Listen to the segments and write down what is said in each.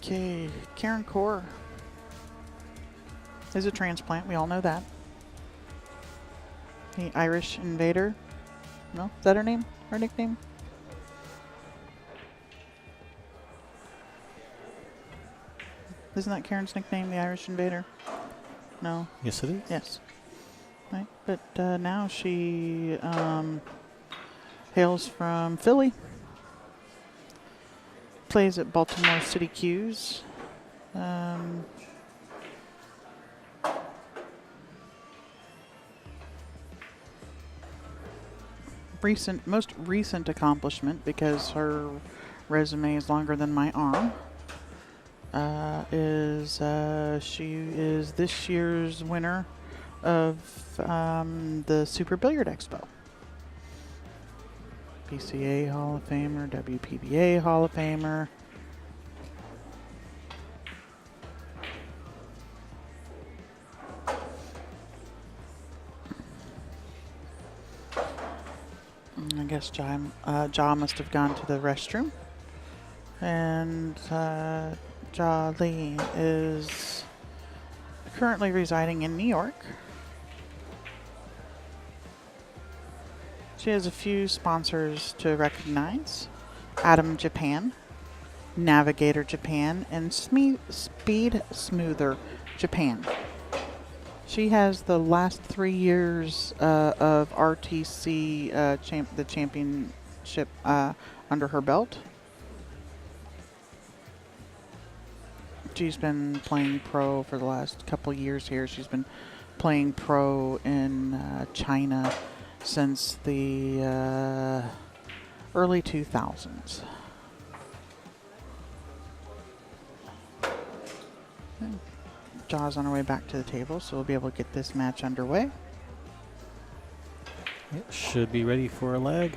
Okay, Karen Corr is a transplant. We all know that. The Irish Invader. No? Is that her name? Her nickname? Isn't that Karen's nickname, the Irish Invader? No. Yes, it is. Yes. Right. But now she hails from Philly. Plays at Baltimore City Q's. Most recent accomplishment, because her resume is longer than my arm, is she is this year's winner of the Super Billiard Expo. PCA Hall of Famer, WPBA Hall of Famer. I guess Ja must have gone to the restroom. And Ja Lee is currently residing in New York. She has a few sponsors to recognize: Atom Japan, Navigator Japan, and Speed Smoother Japan. She has the last 3 years of RTC the championship under her belt. She's been playing pro for the last couple years here. She's been playing pro in China since the early 2000s. Ja's on her way back to the table, so we'll be able to get this match underway. It should be ready for a leg.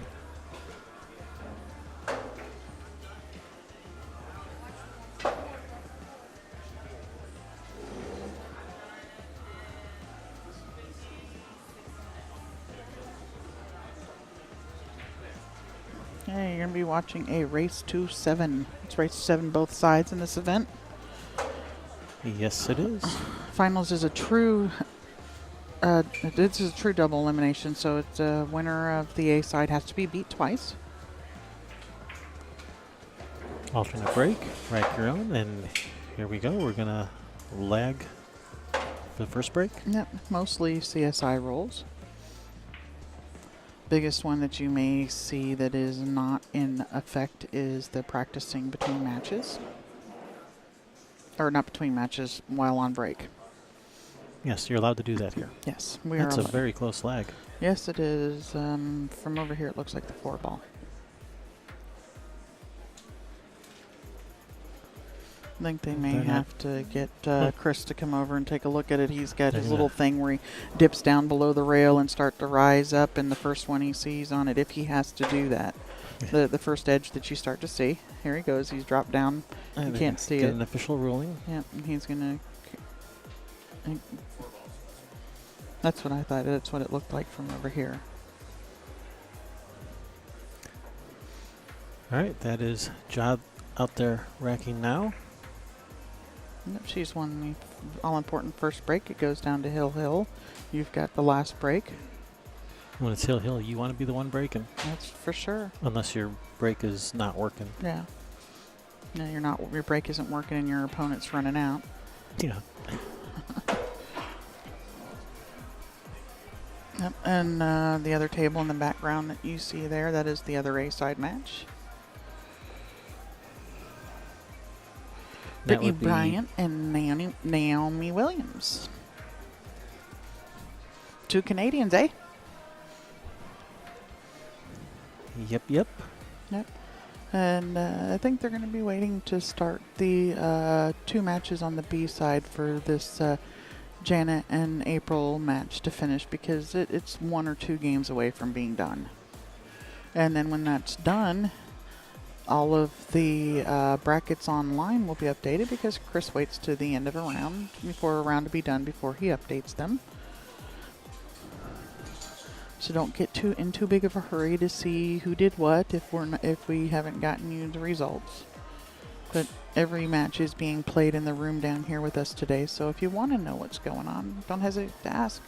Okay, you're going to be watching a race to 7. It's race to 7 both sides in this event. Yes, it is. Finals is a true this is a true double elimination, so it's a winner of the A side has to be beat twice. Alternate break, rack your own, and here we go. We're gonna lag for the first break. Yep, mostly CSI rolls. Biggest one that you may see that is not in effect is the practicing between matches. Or not between matches, while on break. Yes, you're allowed to do that here. Yes, we That's are. a very close lag. Yes, it is. From over here, it looks like the 4-ball. I think they may have to get Chris to come over and take a look at it. He's got his little thing where he dips down below the rail and start to rise up, and the first one he sees on it, if he has to do that. The first edge that you start to see. Here he goes. He's dropped down. You can't see get it. An official ruling. Yep, he's going to... That's what I thought. That's what it looked like from over here. All right, that is Ja out there racking now. Yep, she's won the all-important first break. It goes down to Hill. You've got the last break. When it's Hill, you want to be the one breaking. That's for sure. Unless your break is not working. Yeah. No, you're not. Your break isn't working and your opponent's running out. Yeah. Yep, and the other table in the background that you see there, that is the other A-side match. Brittany Bryant and Naomi Williams. 2 Canadians, eh? Yep. And I think they're going to be waiting to start the 2 matches on the B side for this Janet and April match to finish, because it's 1 or 2 games away from being done. And then when that's done, all of the brackets online will be updated, because Chris waits to the end of a round for a round to be done before he updates them. So don't get in too big of a hurry to see who did what if we haven't gotten you the results. But every match is being played in the room down here with us today, so if you want to know what's going on, don't hesitate to ask.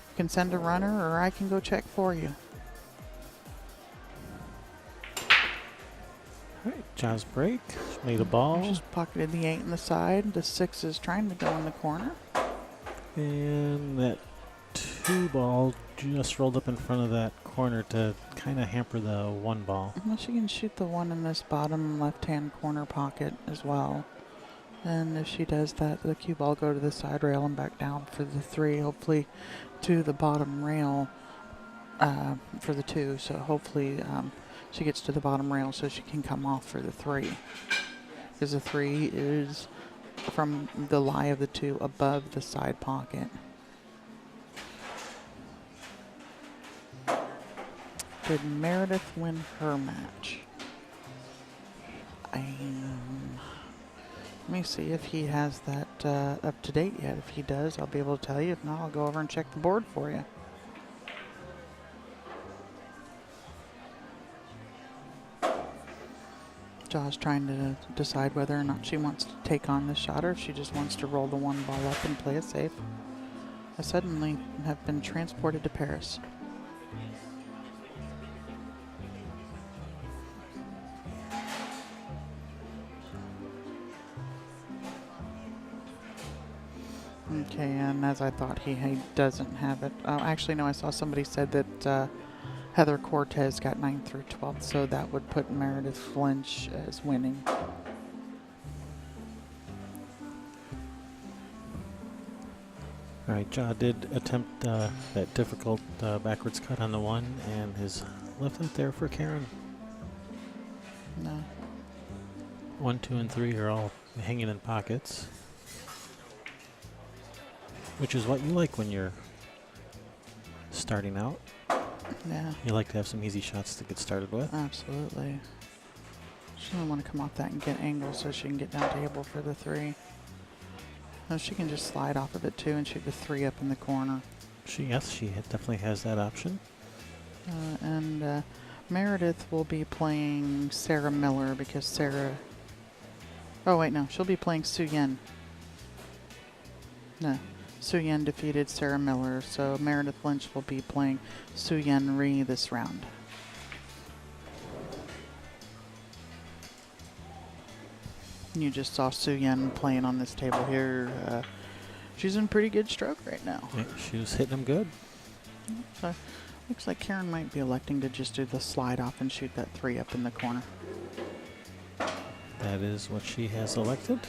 You can send a runner, or I can go check for you. All right, Jaws break. She made a ball. Just pocketed the 8 in the side. The 6 is trying to go in the corner. And that 2 ball just rolled up in front of that corner to kind of hamper the 1 ball. Well, she can shoot the 1 in this bottom left-hand corner pocket as well. And if she does that, the cue ball go to the side rail and back down for the 3, hopefully to the bottom rail for the 2. So hopefully she gets to the bottom rail so she can come off for the 3. Because the 3 is from the lie of the 2 above the side pocket. Did Meredith win her match? Let me see if he has that up to date yet. If he does, I'll be able to tell you. If not, I'll go over and check the board for you. Jaws trying to decide whether or not she wants to take on this shot or if she just wants to roll the 1 ball up and play it safe. I suddenly have been transported to Paris. Okay, and as I thought, he doesn't have it. Actually, no, I saw somebody said that Heather Cortez got 9th through 12th, so that would put Meredith Lynch as winning. All right, Ja did attempt that difficult backwards cut on the 1 and is left out there for Karen. No. 1, 2, and 3 are all hanging in pockets, which is what you like when you're starting out. Yeah. You like to have some easy shots to get started with. Absolutely. She doesn't want to come off that and get angle so she can get down table for the 3. No, she can just slide off of it too and shoot the 3 up in the corner. Yes, she definitely has that option. And Meredith will be playing Sarah Miller because Sarah... Oh, wait, no. She'll be playing Su Yen. No. Su Yen defeated Sarah Miller, so Meredith Lynch will be playing Su Yen Ri this round. You just saw Su Yen playing on this table here. She's in pretty good stroke right now. Yeah, she was hitting them good. So looks like Karen might be electing to just do the slide off and shoot that 3 up in the corner. That is what she has elected.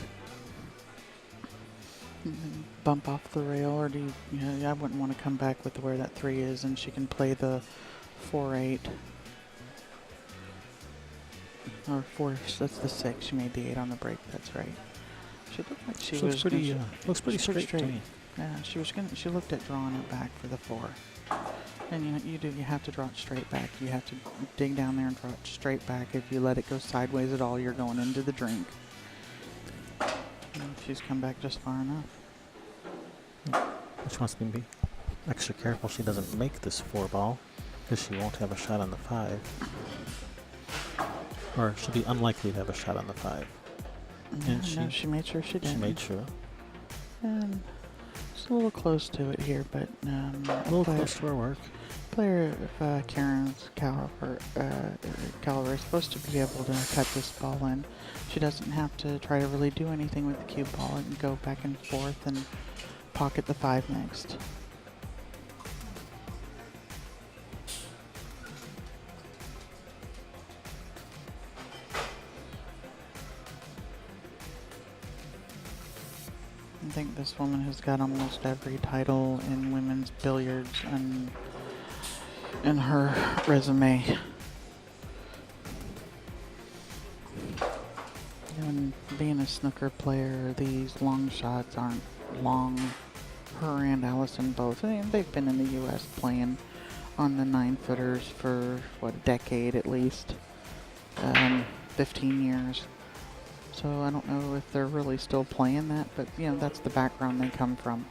Bump off the rail, or do you know, I wouldn't want to come back with where that 3 is, and she can play the 4-8. Or 4, that's the 6. She made the 8 on the break, that's right. She looked like she was pretty, looks pretty straight to me. Yeah, she looked at drawing it back for the 4. And you have to draw it straight back. You have to dig down there and draw it straight back. If you let it go sideways at all, you're going into the drink. And she's come back just far enough. She wants to be extra careful she doesn't make this 4 ball, because she won't have a shot on the 5. Or she'll be unlikely to have a shot on the 5. And she made sure she did. She made sure. And it's a little close to it here, but A little close to her work. Player Karen's caliber is supposed to be able to cut this ball in. She doesn't have to try to really do anything with the cue ball and go back and forth and pocket the 5 next. I think this woman has got almost every title in women's billiards and in her resume. And being a snooker player, these long shots aren't long. Her and Allison both. They've been in the U.S. playing on the 9-footers for, what, a decade at least. 15 years. So I don't know if they're really still playing that, but, that's the background they come from.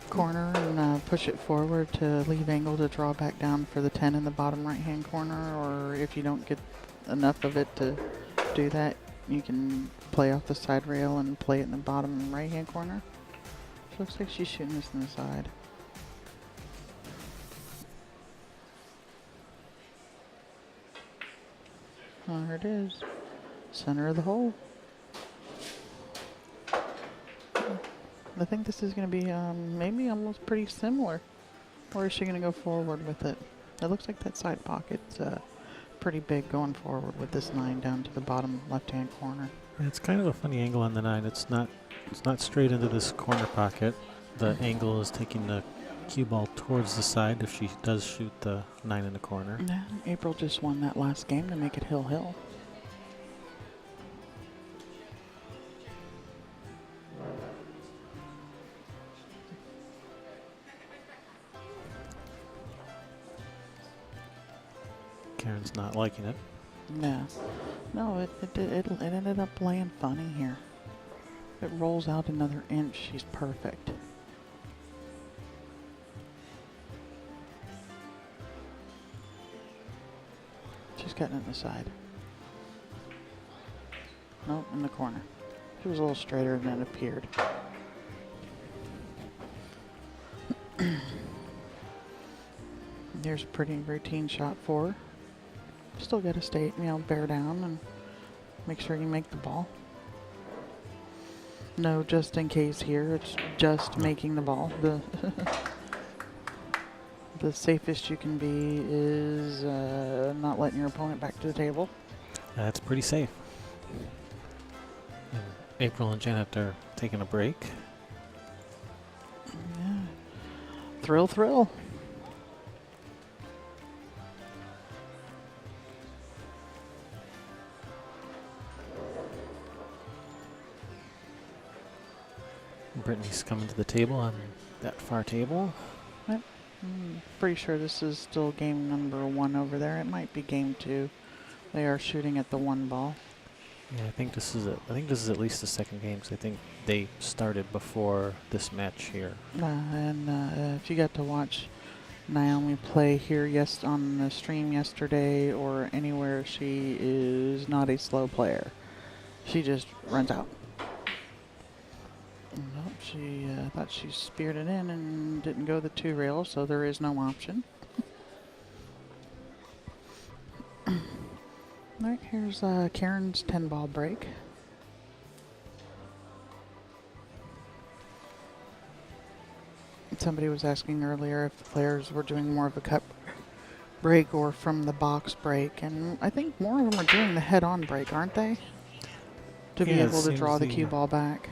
Corner, and then push it forward to leave angle to draw back down for the 10 in the bottom right hand corner, or if you don't get enough of it to do that, you can play off the side rail and play it in the bottom right hand corner. So looks like she's shooting this in the side. There it is. Center of the hole. I think this is going to be maybe almost pretty similar. Or is she going to go forward with it? It looks like that side pocket's pretty big going forward with this 9 down to the bottom left-hand corner. It's kind of a funny angle on the 9. It's not straight into this corner pocket. The angle is taking the cue ball towards the side if she does shoot the 9 in the corner. Yeah, April just won that last game to make it hill-hill. Karen's not liking it. Yeah. No, it ended up playing funny here. If it rolls out another inch, she's perfect. She's cutting it in the side. Nope, in the corner. She was a little straighter than it appeared. Here's a pretty routine shot for her. Still got to stay, bear down and make sure you make the ball. No, just in case here, it's just making the ball. The safest you can be is not letting your opponent back to the table. That's pretty safe. And April and Janet are taking a break. Yeah. Thrill, thrill. Brittany's coming to the table on that far table. Pretty sure this is still game number 1 over there. It might be game 2. They are shooting at the 1 ball. Yeah, I think this is at least the second game, because I think they started before this match here. If you got to watch Naomi play here on the stream yesterday or anywhere, she is not a slow player. She just runs out. Nope, she thought she speared it in and didn't go the 2 rail, so there is no option. Alright, here's Karen's 10 ball break. Somebody was asking earlier if the players were doing more of a cut break or from the box break, and I think more of them are doing the head-on break, aren't they? To be able to draw the cue ball back.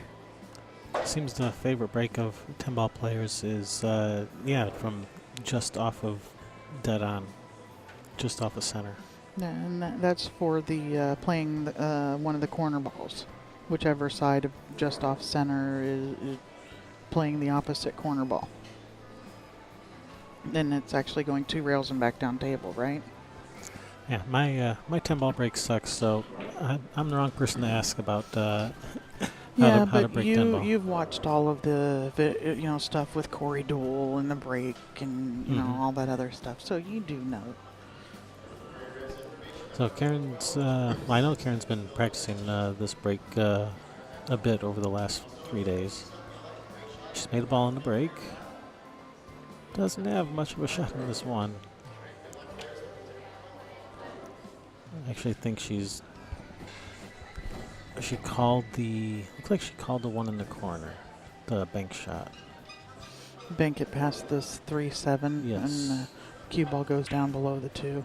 Seems the favorite break of 10 ball players is, from just off of dead on, just off of center. Yeah, and that's for the playing one of the corner balls. Whichever side of just off center is playing the opposite corner ball. Then it's actually going 2 rails and back down table, right? Yeah, my 10 ball break sucks, so I'm the wrong person to ask about how to break 10 ball. You've watched all of the stuff with Corey Duel and the break and you know all that other stuff, so you do know. So Karen's, I know Karen's been practicing this break a bit over the last 3 days. She's made a ball in the break. Doesn't have much of a shot in this one. I actually think she called looks like she called the one in the corner, the bank shot. Bank it past this 3-7, yes. And the cue ball goes down below the 2.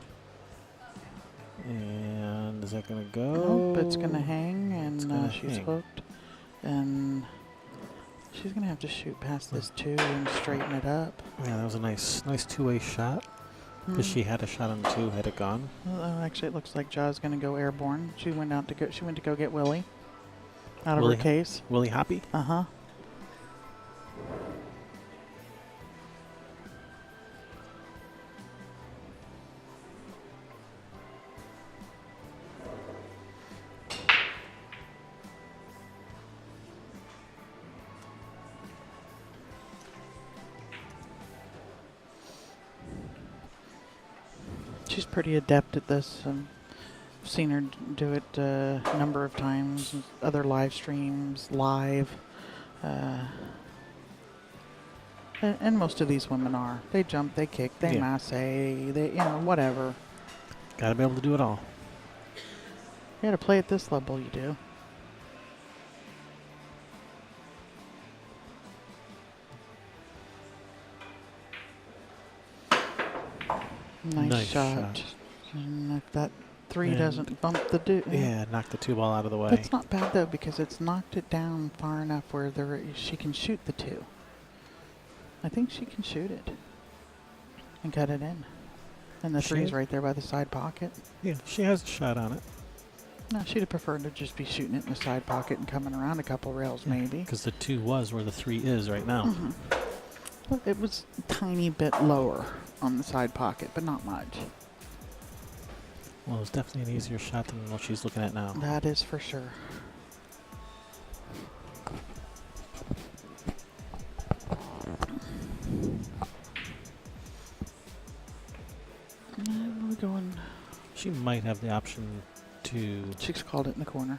And is that going to go? Nope, it's going to hang, and she's hooked. And she's going to have to shoot past this 2 and straighten it up. Yeah, that was a nice two-way shot. Because she had a shot on the 2, had it gone. Well, actually, it looks like Ja's going to go airborne. She went to go get Willie out of her case. Willie Hoppy? Uh-huh. she's pretty adept at this. I've seen her do it a number of times, other live streams, live. And most of these women are. They jump, they kick, they masse, they, whatever. Got to be able to do it all. Yeah, to play at this level, you do. Nice shot. And if that 3 doesn't bump the dude. Yeah, knock the 2 ball out of the way. That's not bad, though, because it's knocked it down far enough where she can shoot the 2. I think she can shoot it and cut it in. And the 3's right there by the side pocket. Yeah, she has a shot on it. No, she'd have preferred to just be shooting it in the side pocket and coming around a couple rails, maybe. Because the 2 was where the 3 is right now. Well, it was a tiny bit lower on the side pocket, but not much. Well, it's definitely an easier shot than what she's looking at now. That is for sure. And we're going. She might have the option to. She's called it in the corner.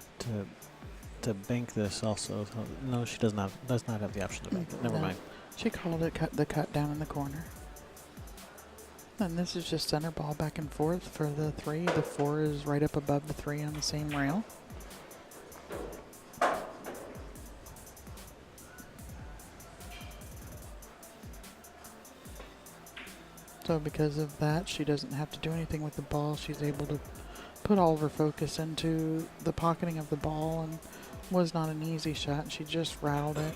To bank this also. No, she does not have the option to bank it. Never mind. She called it the cut down in the corner. And this is just center ball back and forth for the 3. The 4 is right up above the 3 on the same rail. So because of that, she doesn't have to do anything with the ball. She's able to put all of her focus into the pocketing of the ball, and was not an easy shot. She just rattled it.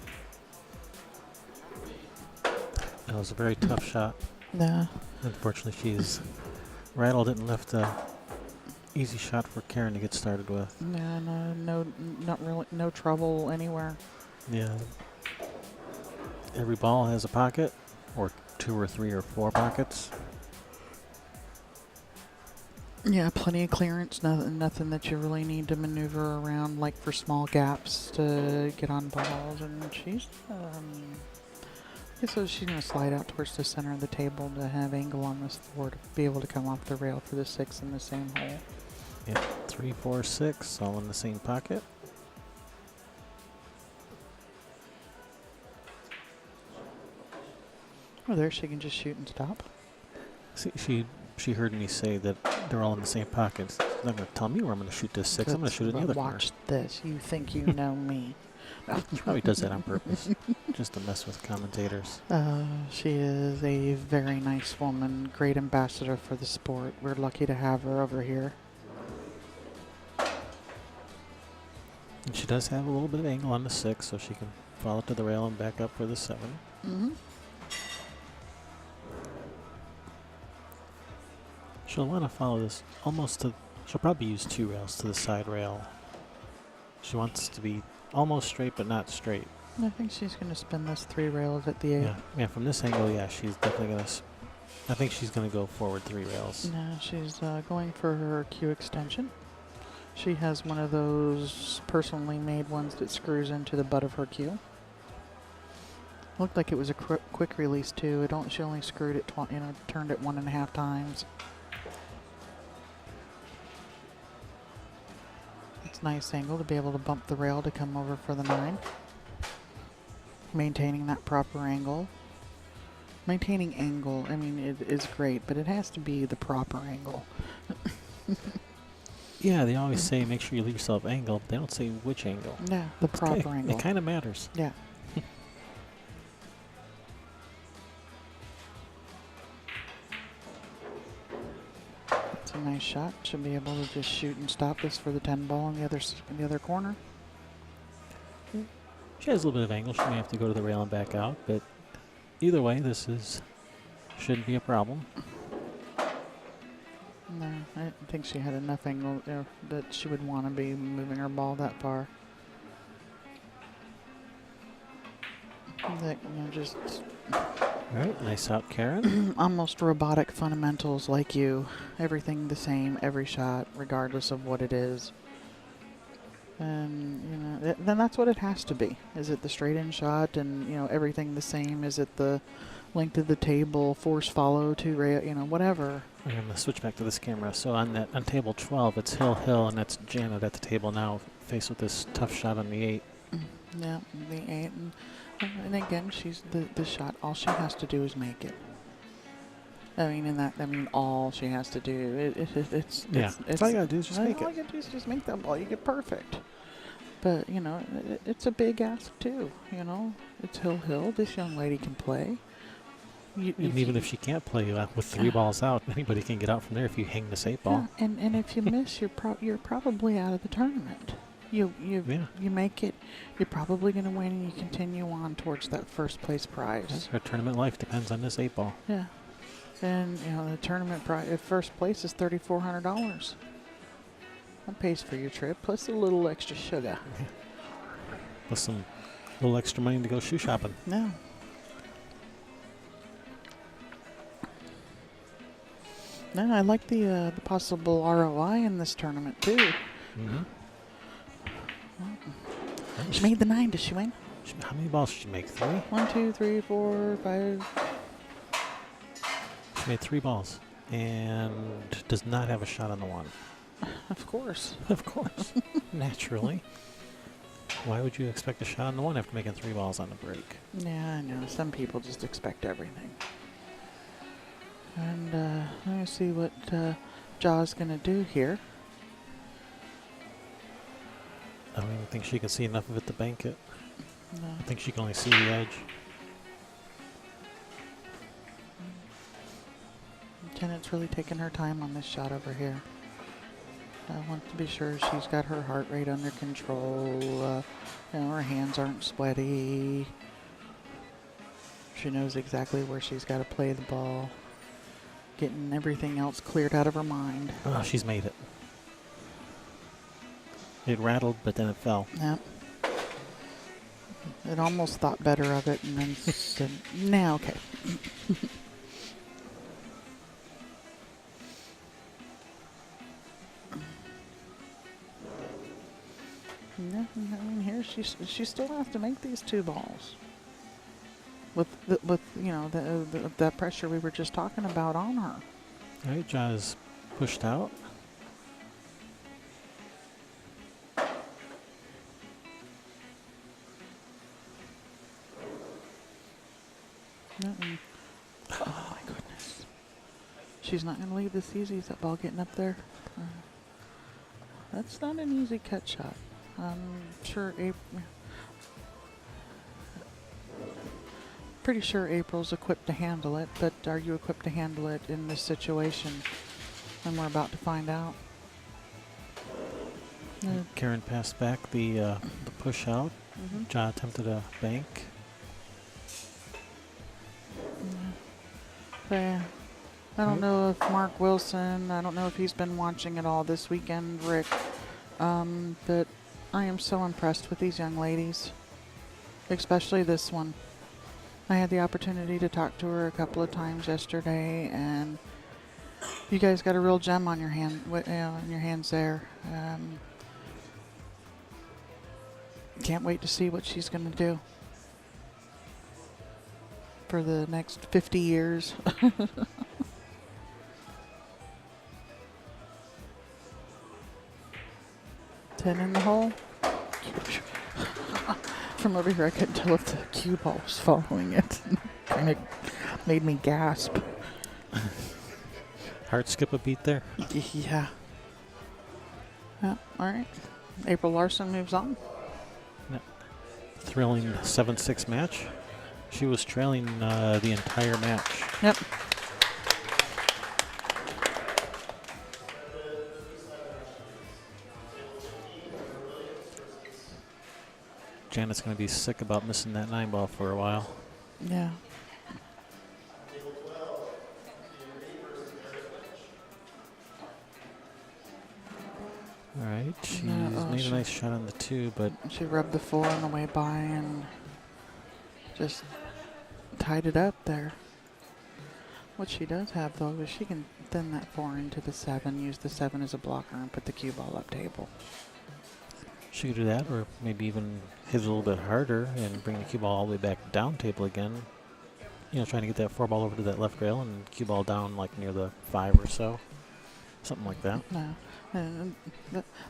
That was a very tough shot. Yeah. Unfortunately, she's rattled it and left a easy shot for Karen to get started with. Yeah, not really, no trouble anywhere. Yeah. Every ball has a pocket, or 2 or 3 or 4 pockets. Yeah, plenty of clearance. Nothing that you really need to maneuver around, like for small gaps to get on balls. And she's so she's going to slide out towards the center of the table to have angle on this 4 to be able to come off the rail for the 6 in the same hole. Yep, 3, 4, 6, all in the same pocket. Oh, there she can just shoot and stop. See, she heard me say that they're all in the same pocket. She's not going to tell me where I'm going to shoot this 6. I'm going to shoot it in the other corner. Watch this. You think you know me. He probably does that on purpose, just to mess with commentators. She is a very nice woman, great ambassador for the sport. We're lucky to have her over here. And she does have a little bit of angle on the 6, so she can follow to the rail and back up for the 7. She'll want to follow this almost to. She'll probably use 2 rails to the side rail. She wants to be almost straight, but not straight. I think she's going to spin those 3 rails at the 8. Yeah, from this angle, yeah, she's definitely going to. I think she's going to go forward 3 rails. No, she's going for her Q extension. She has one of those personally made ones that screws into the butt of her Q. Looked like it was a quick release too. She only screwed it, turned it 1.5 times. It's nice angle to be able to bump the rail to come over for the 9. Maintaining that proper angle. Maintaining angle, I mean, it is great, but it has to be the proper angle. Yeah, they always say make sure you leave yourself angle, but they don't say which angle. Yeah, the proper angle. It kind of matters. Yeah. That's a nice shot. Should be able to just shoot and stop this for the 10 ball in the other corner. She has a little bit of angle. She may have to go to the rail and back out, but either way, shouldn't be a problem. No, I didn't think she had enough angle that she would want to be moving her ball that far. That, just all right, nice out, Karen. almost robotic fundamentals like you. Everything the same, every shot, regardless of what it is. And, then that's what it has to be. Is it the straight in shot and, everything the same? Is it the length of the table, force follow to whatever. I'm going to switch back to this camera. So on table 12, it's Hill, and that's Janet at the table now, faced with this tough shot on the 8. Yeah, the 8. And again, she's the shot. All she has to do is make it. All she has to do. It's all you got to do is just make all it. you do is just make that ball. You get perfect. But, it's a big ask, too, It's Hill. This young lady can play. And even if she can't play with 3 balls out, anybody can get out from there if you hang this 8 ball. Yeah, and if you miss, you're probably out of the tournament. You make it, you're probably going to win, and you continue on towards that first place prize. Her tournament life depends on this 8 ball. Yeah. And, the tournament prize at first place is $3,400. That pays for your trip, plus a little extra sugar. Plus some little extra money to go shoe shopping. Yeah. No, I like the possible ROI in this tournament, too. Mm-hmm. She made the 9, does she win? How many balls did she make? 3? 1, 2, 3, 4, 5. She made 3 balls and does not have a shot on the 1. Of course. Of course. Naturally. Why would you expect a shot on the 1 after making 3 balls on the break? Yeah, I know. Some people just expect everything. And let me see what Jaw's going to do here. I don't even think she can see enough of it to bank it. No. I think she can only see the edge. Janet's really taking her time on this shot over here. I want to be sure she's got her heart rate under control. Her hands aren't sweaty. She knows exactly where she's got to play the ball. Getting everything else cleared out of her mind. Oh, she's made it. It rattled, but then it fell. Yep. It almost thought better of it and then said, nah, okay. Yeah, here she still has to make these 2 balls. With that pressure we were just talking about on her. All right, Ja's pushed out. Oh my goodness. She's not going to leave this easy. Is that ball getting up there? That's not an easy cut shot. I'm sure pretty sure April's equipped to handle it, but are you equipped to handle it in this situation? And we're about to find out. Karen passed back the push out. Mm-hmm. Ja attempted a bank. I don't know if Mark Wilson, I don't know if he's been watching it all this weekend, Rick, but I am so impressed with these young ladies, especially this one. I had the opportunity to talk to her a couple of times yesterday, and you guys got a real gem on your hands there. Can't wait to see what she's going to do for the next 50 years. 10 in the hole. From over here, I couldn't tell if the cue ball was following it. Kind of made me gasp. Heart skip a beat there. Yeah. All right. April Larson moves on. Thrilling 7-6 match. She was trailing the entire match. Yep. Janet's going to be sick about missing that 9 ball for a while. Yeah. All right, she's made a nice shot on the 2, but she rubbed the 4 on the way by and just tied it up there. What she does have, though, is she can thin that 4 into the 7, use the 7 as a blocker, and put the cue ball up table. she could do that, or maybe even hit it a little bit harder and bring the cue ball all the way back down table again. trying to get that 4-ball over to that left rail and cue ball down like near the 5 or so. Something like that. No. And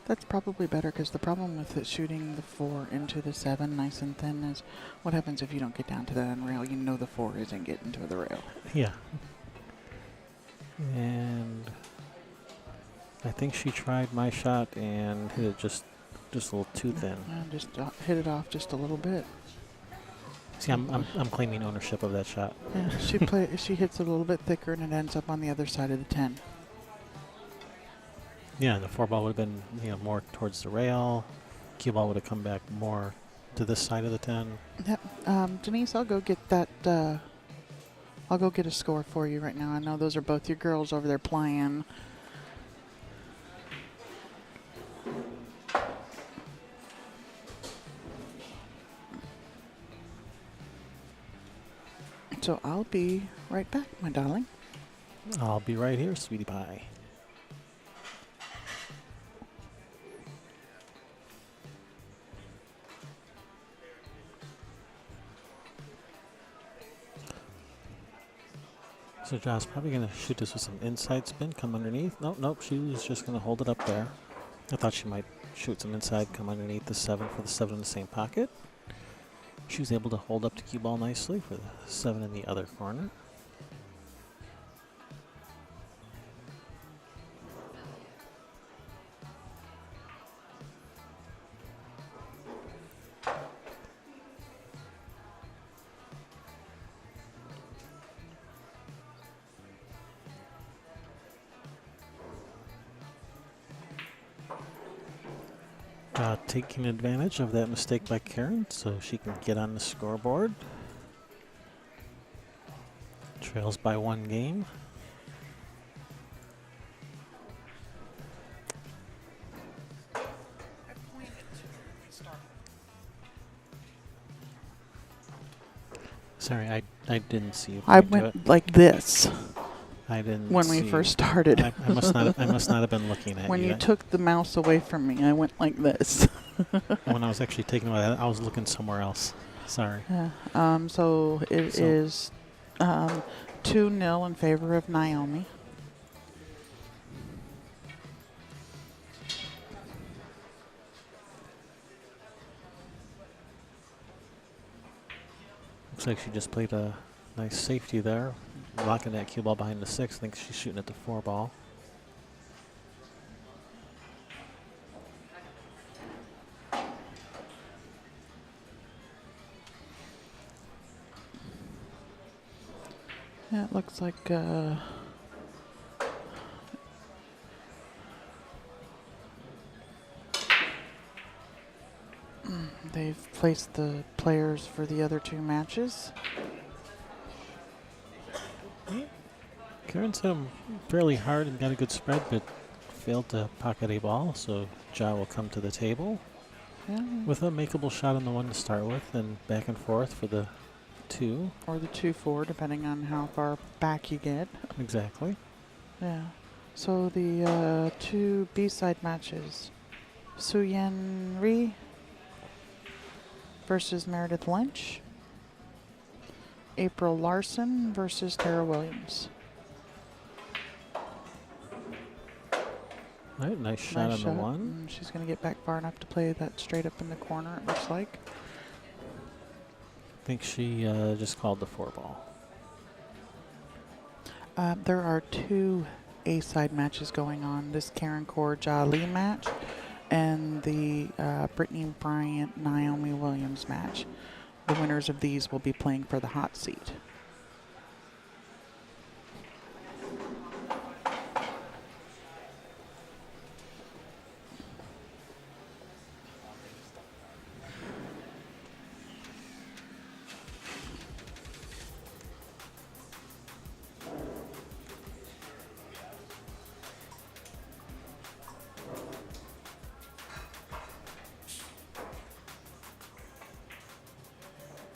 that's probably better, because the problem with it shooting the 4 into the 7 nice and thin is what happens if you don't get down to that end rail. You know the 4 isn't getting to the rail. Yeah. And I think she tried my shot and hit it just a little too thin. Just hit it off just a little bit. See, I'm claiming ownership of that shot. Yeah, she hits it a little bit thicker and it ends up on the other side of the 10. Yeah, the 4-ball would have been more towards the rail. Cue ball would have come back more to this side of the 10. Yep. Denise, I'll go get that. I'll go get a score for you right now. I know those are both your girls over there playing. So I'll be right back, my darling. I'll be right here, sweetie pie. So Josh's probably going to shoot this with some inside spin, come underneath. Nope, she was just going to hold it up there. I thought she might shoot some inside, come underneath the 7 for the 7 in the same pocket. She was able to hold up the cue ball nicely for the 7 in the other corner. Taking advantage of that mistake by Karen so she can get on the scoreboard. Trails by 1 game. Sorry, I didn't see you. I went like this. I didn't when we first started. I must not have been looking at you. When you took the mouse away from me, I went like this. When I was actually taking it away, I was looking somewhere else. Sorry. So it is 2-0 in favor of Naomi. Looks like she just played a nice safety there, locking that cue ball behind the 6. I think she's shooting at the 4-ball. Yeah, it looks like they've placed the players for the other 2 matches. Karen's hit him fairly hard and got a good spread, but failed to pocket a ball, so Ja will come to the table with a makeable shot on the 1 to start with, and back and forth for the 2. Or the 2-4, depending on how far back you get. Exactly. Yeah. So the 2 B-side matches. Suyen Ri versus Meredith Lynch. April Larson versus Tara Williams. All right, nice shot on the 1. And she's going to get back far enough to play that straight up in the corner, it looks like. I think she just called the 4-ball. There are 2 A-side matches going on. This Karen Corr Ja Lee match and the Brittany Bryant Naomi Williams match. The winners of these will be playing for the hot seat.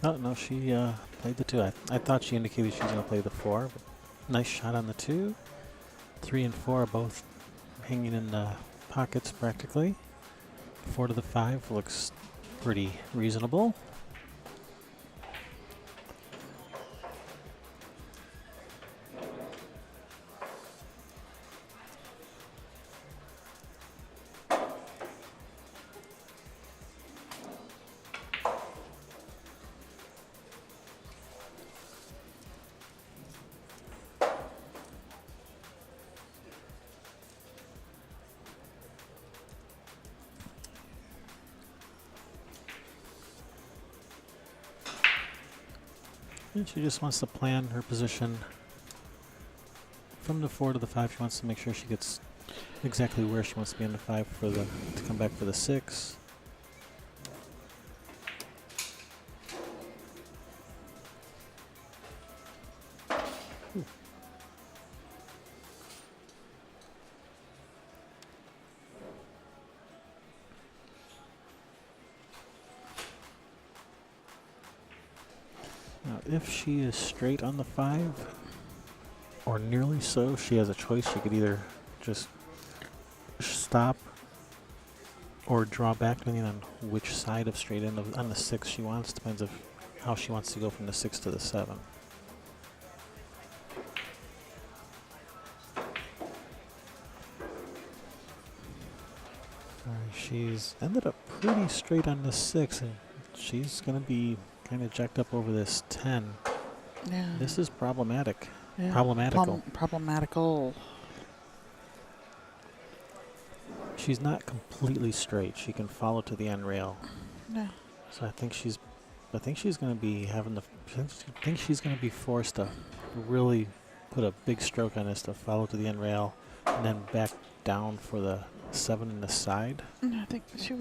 Oh, no, she played the 2. I thought she indicated she was going to play the 4. But nice shot on the 2. 3 and 4 are both hanging in the pockets practically. 4 to the 5 looks pretty reasonable. And she just wants to plan her position from the 4 to the 5. She wants to make sure she gets exactly where she wants to be in the 5 for the to come back for the 6. Now, if she is straight on the 5, or nearly so, she has a choice. She could either just stop or draw back, depending on which side of straight in on the 6 she wants. Depends of how she wants to go from the 6 to the 7. She's ended up pretty straight on the 6, and she's going to be kind of jacked up over this 10. Yeah. This is problematic. Yeah. Problematical. Problematical. She's not completely straight. She can follow to the end rail. Yeah. So I think she's going to be forced to really put a big stroke on this to follow to the end rail, and then back down for the 7 in the side. I think she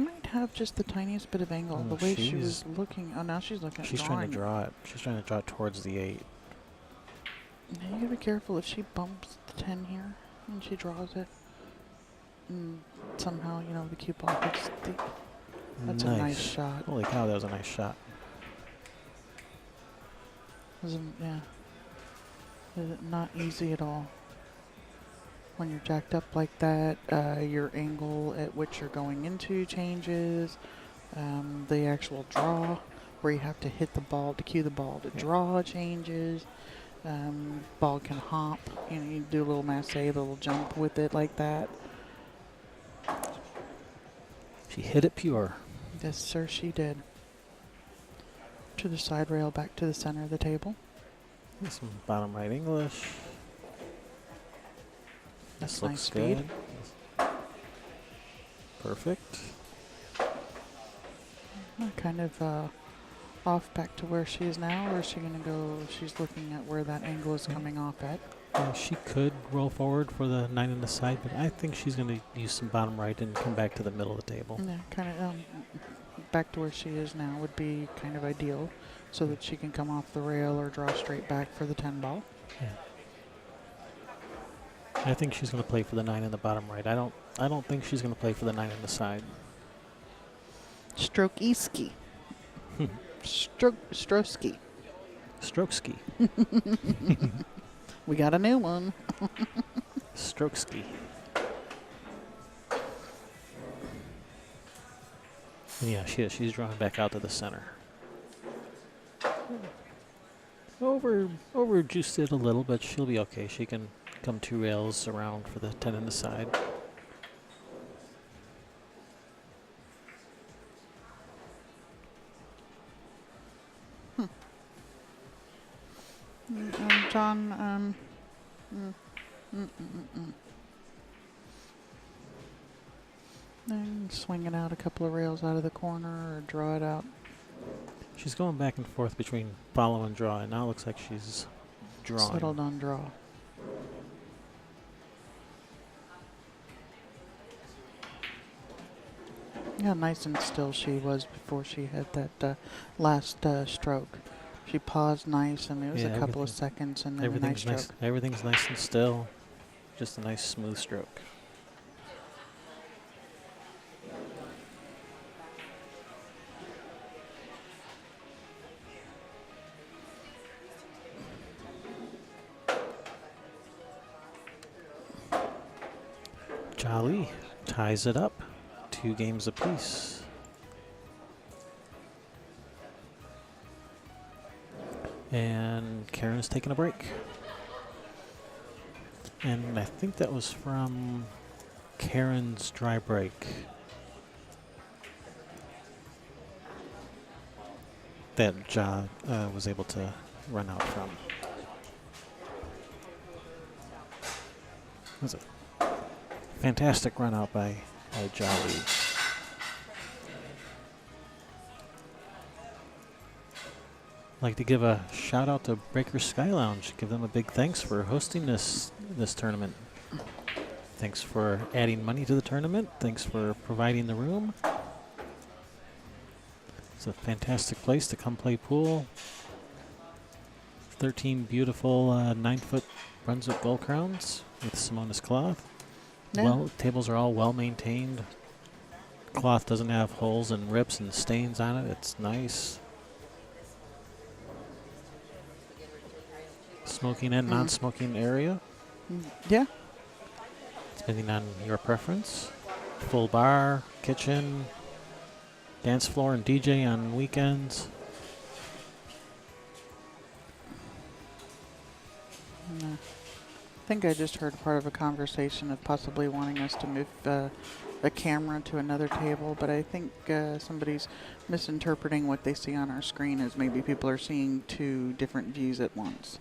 might have just the tiniest bit of angle. The way she was looking. Oh, now she's looking. She's trying to draw it. She's trying to draw it towards the 8. Now you gotta be careful if she bumps the 10 here and she draws it. And somehow, the cue ball hits the. That's a nice shot. Holy cow, that was a nice shot. Yeah. Not easy at all. When you're jacked up like that, your angle at which you're going into changes. The actual draw, where you have to hit the ball to cue the ball to draw, changes. Ball can hop. You do a little masse, a little jump with it like that. She hit it pure. Yes, sir, she did. To the side rail, back to the center of the table. Some bottom right English. That's This looks nice good. Perfect. Kind of off back to where she is now, or is she going to go? She's looking at where that angle is coming off at. She could roll forward for the 9 in the side, but I think she's going to use some bottom right and come back to the middle of the table. Yeah, kind of back to where she is now would be kind of ideal, so that she can come off the rail or draw straight back for the 10 ball. Yeah. I think she's going to play for the 9 in the bottom right. I don't think she's going to play for the 9 in the side. Strokey-ski. Strokey. Strokeski. We got a new one. Strokeski. Yeah, she's drawing back out to the center. Over juiced it a little, but she'll be okay. She can come 2 rails around for the 10 in the side. John, then swing it out a couple of rails out of the corner or draw it out. She's going back and forth between follow and draw, and now it looks like she's drawing. Settled on draw. Yeah, nice and still she was before she had that last stroke. She paused nice, and it was a couple of seconds, and then a nice stroke. Everything's nice and still. Just a nice smooth stroke. Jolly ties it up, 2 games apiece. And Karen's taking a break. And I think that was from Karen's dry break. That Ja was able to run out from. It was a fantastic run out by Jolly. I'd like to give a shout out to Breaker Sky Lounge. Give them a big thanks for hosting this tournament. Thanks for adding money to the tournament. Thanks for providing the room. It's a fantastic place to come play pool. 13 beautiful 9-foot Brunswick Gold Crowns with Simonis cloth. Yeah. Well, tables are all well maintained. Cloth doesn't have holes and rips and stains on it. It's nice. Smoking and non-smoking area, Yeah. depending on your preference. Full bar, kitchen, dance floor, and DJ on weekends. No. I think I just heard part of a conversation of possibly wanting us to move a camera to another table, but I think somebody's misinterpreting what they see on our screen as maybe people are seeing 2 different views at once.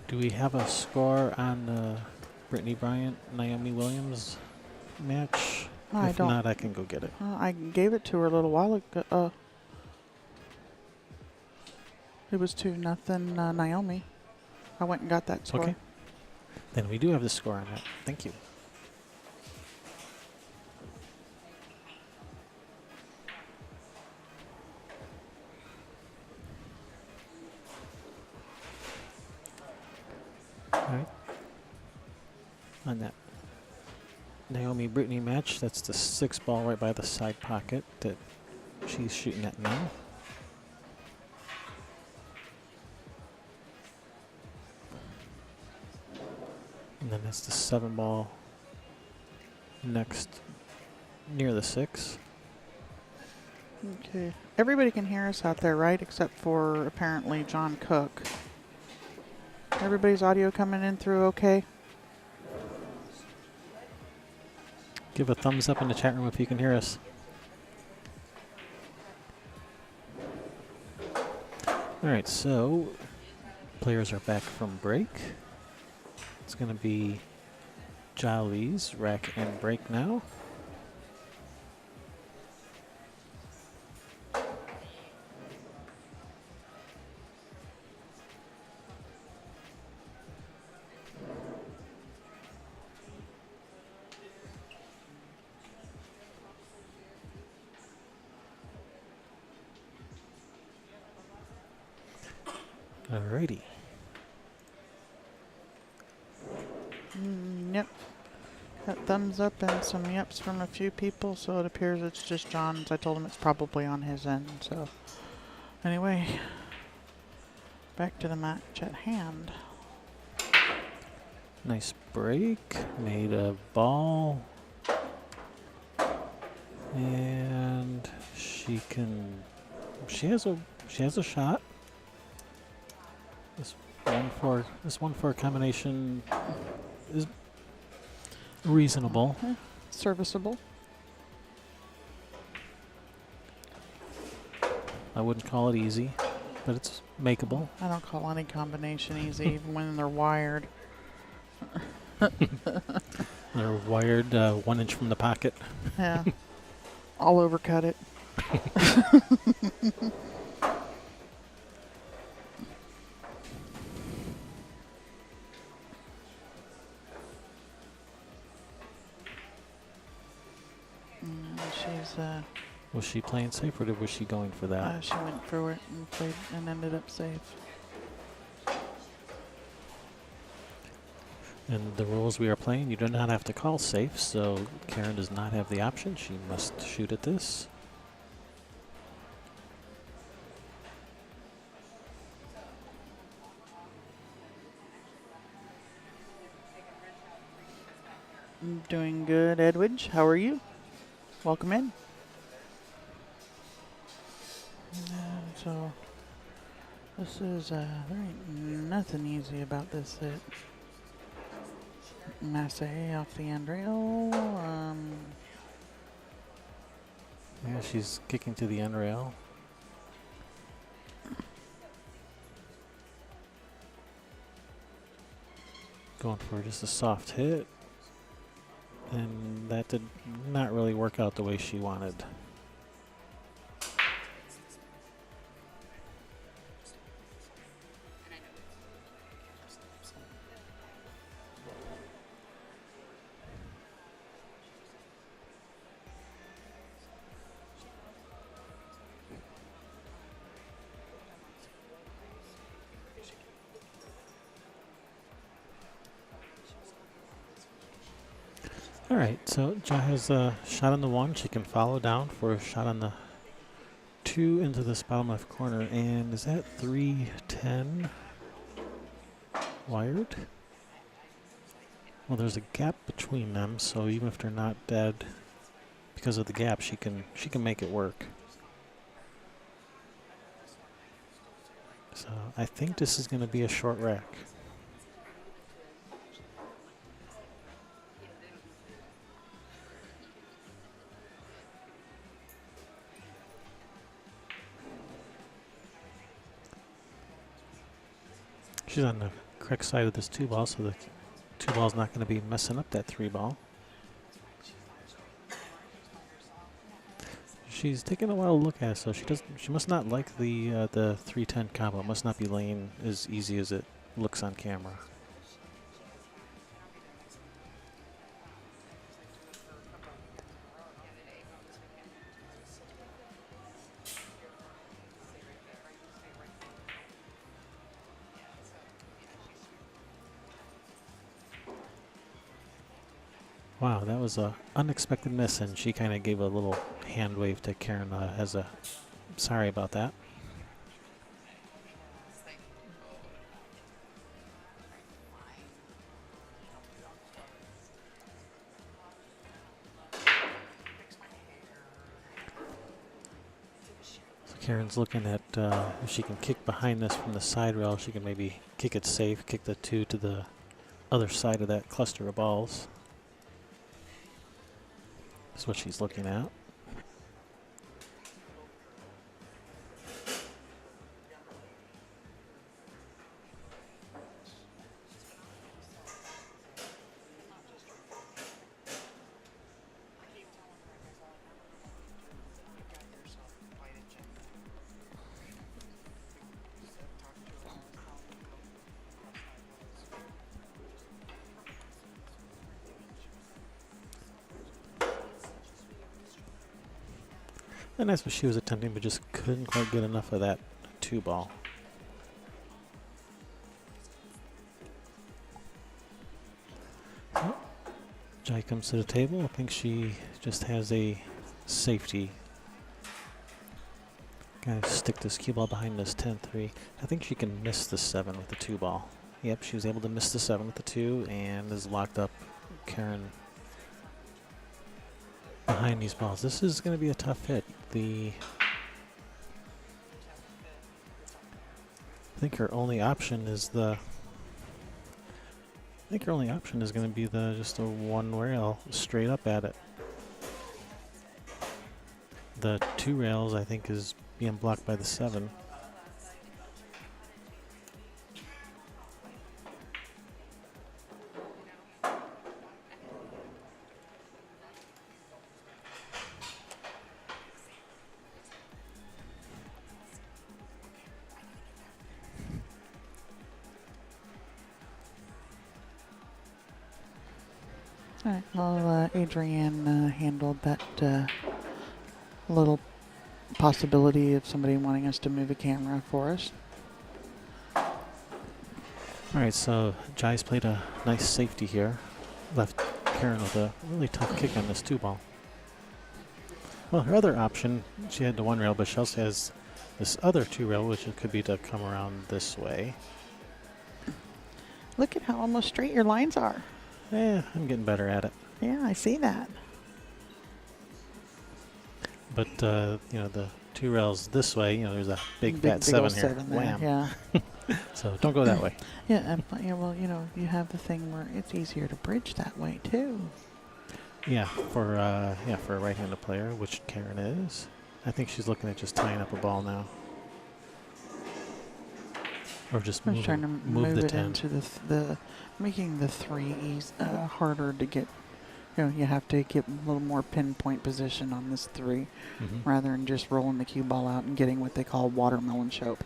Do we have a score on the Brittany Bryant, Naomi Williams match? No, I If don't. not, I can go get it. I gave it to her a little while ago. It was 2-0 Naomi. I went and got that score. Okay. Then we do have the score on that. Thank you. All right. On that Naomi Brittany match, that's the 6 ball right by the side pocket that she's shooting at now. And then that's the 7 ball next near the 6. Okay. Everybody can hear us out there, right? Except for apparently John Cook. Everybody's audio coming in through okay? Give a thumbs up in the chat room if you can hear us. All right, so players are back from break. It's going to be Jolly's rack and break now. Alrighty. Yep. Got thumbs up and some yeps from a few people, so it appears it's just John's. I told him it's probably on his end, so. Anyway, back to the match at hand. Nice break. Made a ball. And she has a shot. This 1-4 combination is reasonable. Serviceable. I wouldn't call it easy, but it's makeable. I don't call any combination easy, even when they're wired. They're wired 1 inch from the pocket. Yeah. I'll overcut it. She's Was she playing safe or was she going for that? she went through it and played and ended up safe. And the rules we are playing, you do not have to call safe, so Karen does not have the option. She must shoot at this. I'm doing good, Edwidge. How are you? Welcome in. So this is there ain't nothing easy about this hit. Masse off the end rail. Yeah, she's kicking to the end rail. Going for just a soft hit. And that did not really work out the way she wanted. All right, so Ja has a shot on the 1. She can follow down for a shot on the 2 into this bottom left corner. And is that 310 wired? Well, there's a gap between them, so even if they're not dead, because of the gap, she can make it work. So I think this is going to be a short rack. She's on the correct side of this 2-ball, so the 2-ball's not going to be messing up that 3-ball. She's taking a while to look at it, so she must not like the 310 combo. It must not be laying as easy as it looks on camera. Wow, that was a unexpected miss, and she kind of gave a little hand wave to Karen as a sorry about that. So Karen's looking at if she can kick behind this from the side rail. She can maybe kick it safe, kick the 2 to the other side of that cluster of balls. That's what she's looking at. And that's what she was attempting, but just couldn't quite get enough of that 2-ball. So, Jai comes to the table. I think she just has a safety. Kind of stick this cue ball behind this 10-3. I think she can miss the 7 with the 2-ball. Yep, she was able to miss the 7 with the 2 and is locked up Karen behind these balls. This is going to be a tough hit. I think her only option is going to be just a 1 rail straight up at it. The 2 rails, I think, is being blocked by the 7. All right, well, Adrienne handled that little possibility of somebody wanting us to move a camera for us. All right, so Jai's played a nice safety here. Left Karen with a really tough kick on this 2-ball. Well, her other option, she had the 1 rail, but she also has this other 2 rail, which it could be to come around this way. Look at how almost straight your lines are. Yeah, I'm getting better at it. Yeah, I see that. But, you know, the 2 rails this way, you know, there's a big fat big 7 old here. 7 there, Wham. yeah. So don't go that way. Yeah, well, you know, you have the thing where it's easier to bridge that way too. Yeah, for a right-handed player, which Karen is. I think she's looking at just tying up a ball now. Or just I was trying to move the it 10. into the making the 3 harder to get. You know, you have to get a little more pinpoint position on this 3 Mm-hmm. rather than just rolling the cue ball out and getting what they call watermelon choke.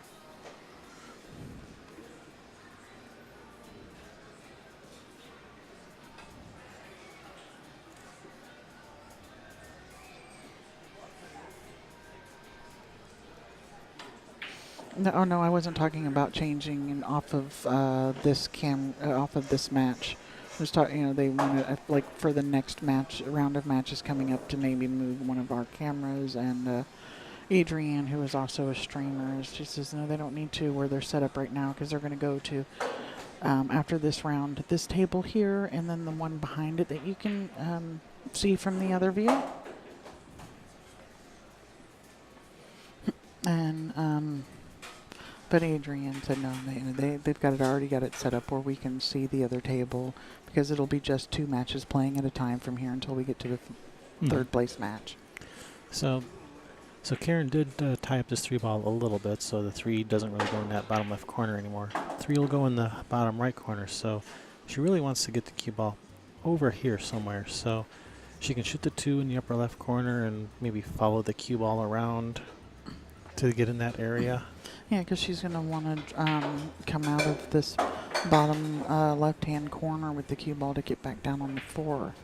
No, oh no, I wasn't talking about changing and off of off of this match. I was talking, you know, they wanted like for the next round of matches coming up to maybe move one of our cameras, and Adrienne, who is also a streamer, she says no, they don't need to where they're set up right now because they're going to go to after this round this table here, and then the one behind it that you can see from the other view, and. But Adrienne said no, they've already got it set up where we can see the other table because it'll be just 2 matches playing at a time from here until we get to the third place match. So Karen did tie up this 3 ball a little bit, so the 3 doesn't really go in that bottom left corner anymore. 3 will go in the bottom right corner, so she really wants to get the cue ball over here somewhere. So she can shoot the 2 in the upper left corner and maybe follow the cue ball around to get in that area. Yeah, because she's going to want to come out of this bottom left-hand corner with the cue ball to get back down on the 4.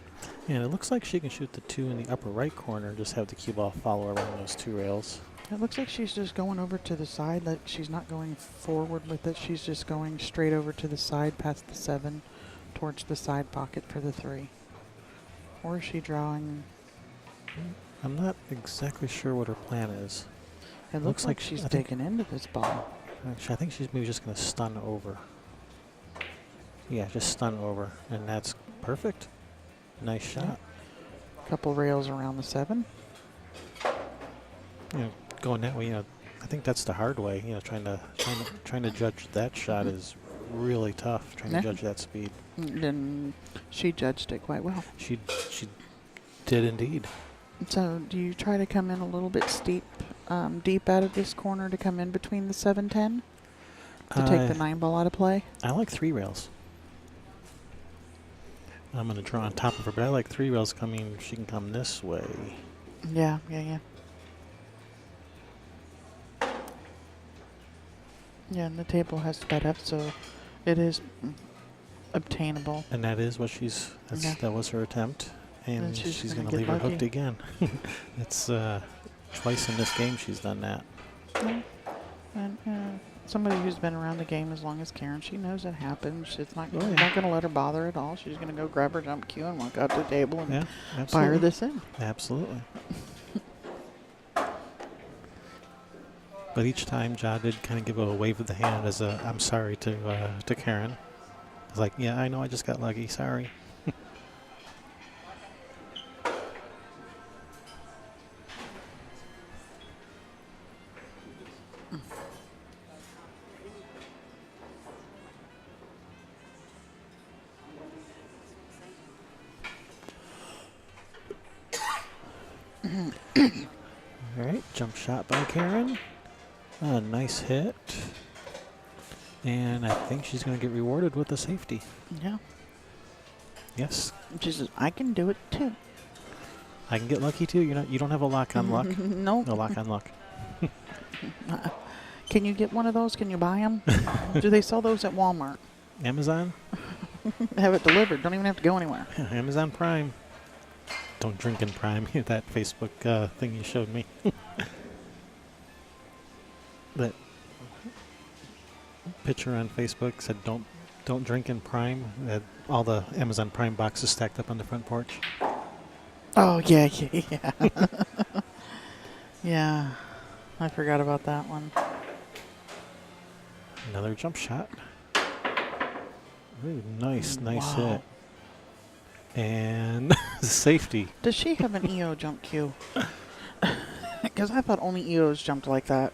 And it looks like she can shoot the 2 in the upper right corner, just have the cue ball follow around those 2 rails. It looks like she's just going over to the side. Like she's not going forward with it. She's just going straight over to the side past the 7 towards the side pocket for the 3. Or is she drawing? I'm not exactly sure what her plan is. It looks like she's taken into this ball. Actually, I think she's maybe just going to stun over. Yeah, just stun over. And that's perfect. Nice shot. Couple rails around the 7. You know, going that way, you know, I think that's the hard way. You know, trying to judge that shot is really tough. Trying to judge that speed. And she judged it quite well. She did indeed. So, do you try to come in a little bit deep out of this corner to come in between the 7-10 to take the 9 ball out of play? I like 3 rails. I'm going to draw on top of her, but I like 3 rails coming. She can come this way. Yeah. Yeah, and the table has sped up, so it is obtainable. And that is what that was her attempt. And she's going to leave her hooked again. It's twice in this game she's done that. Yeah. And somebody who's been around the game as long as Karen, she knows it happens. It's not going to let her bother at all. She's going to go grab her jump cue and walk out to the table and fire this in. Absolutely. But each time, Ja did kind of give a wave of the hand as a "I'm sorry" to Karen. It's like, yeah, I know, I just got lucky. Sorry. All right, jump shot by Karen. A nice hit. And I think she's going to get rewarded with a safety. Yeah. Yes. She says, I can do it too. I can get lucky too. You don't have a lock on luck. No. No lock on luck. Can you get one of those? Can you buy them? Do they sell those at Walmart? Amazon? Have it delivered. Don't even have to go anywhere. Amazon Prime. Don't drink in Prime. That Facebook thing you showed me. That picture on Facebook said don't drink in Prime. Had all the Amazon Prime boxes stacked up on the front porch. Oh, yeah. Yeah. I forgot about that one. Another jump shot. Ooh, nice hit. And safety. Does she have an EO jump cue? Because I thought only EOs jumped like that.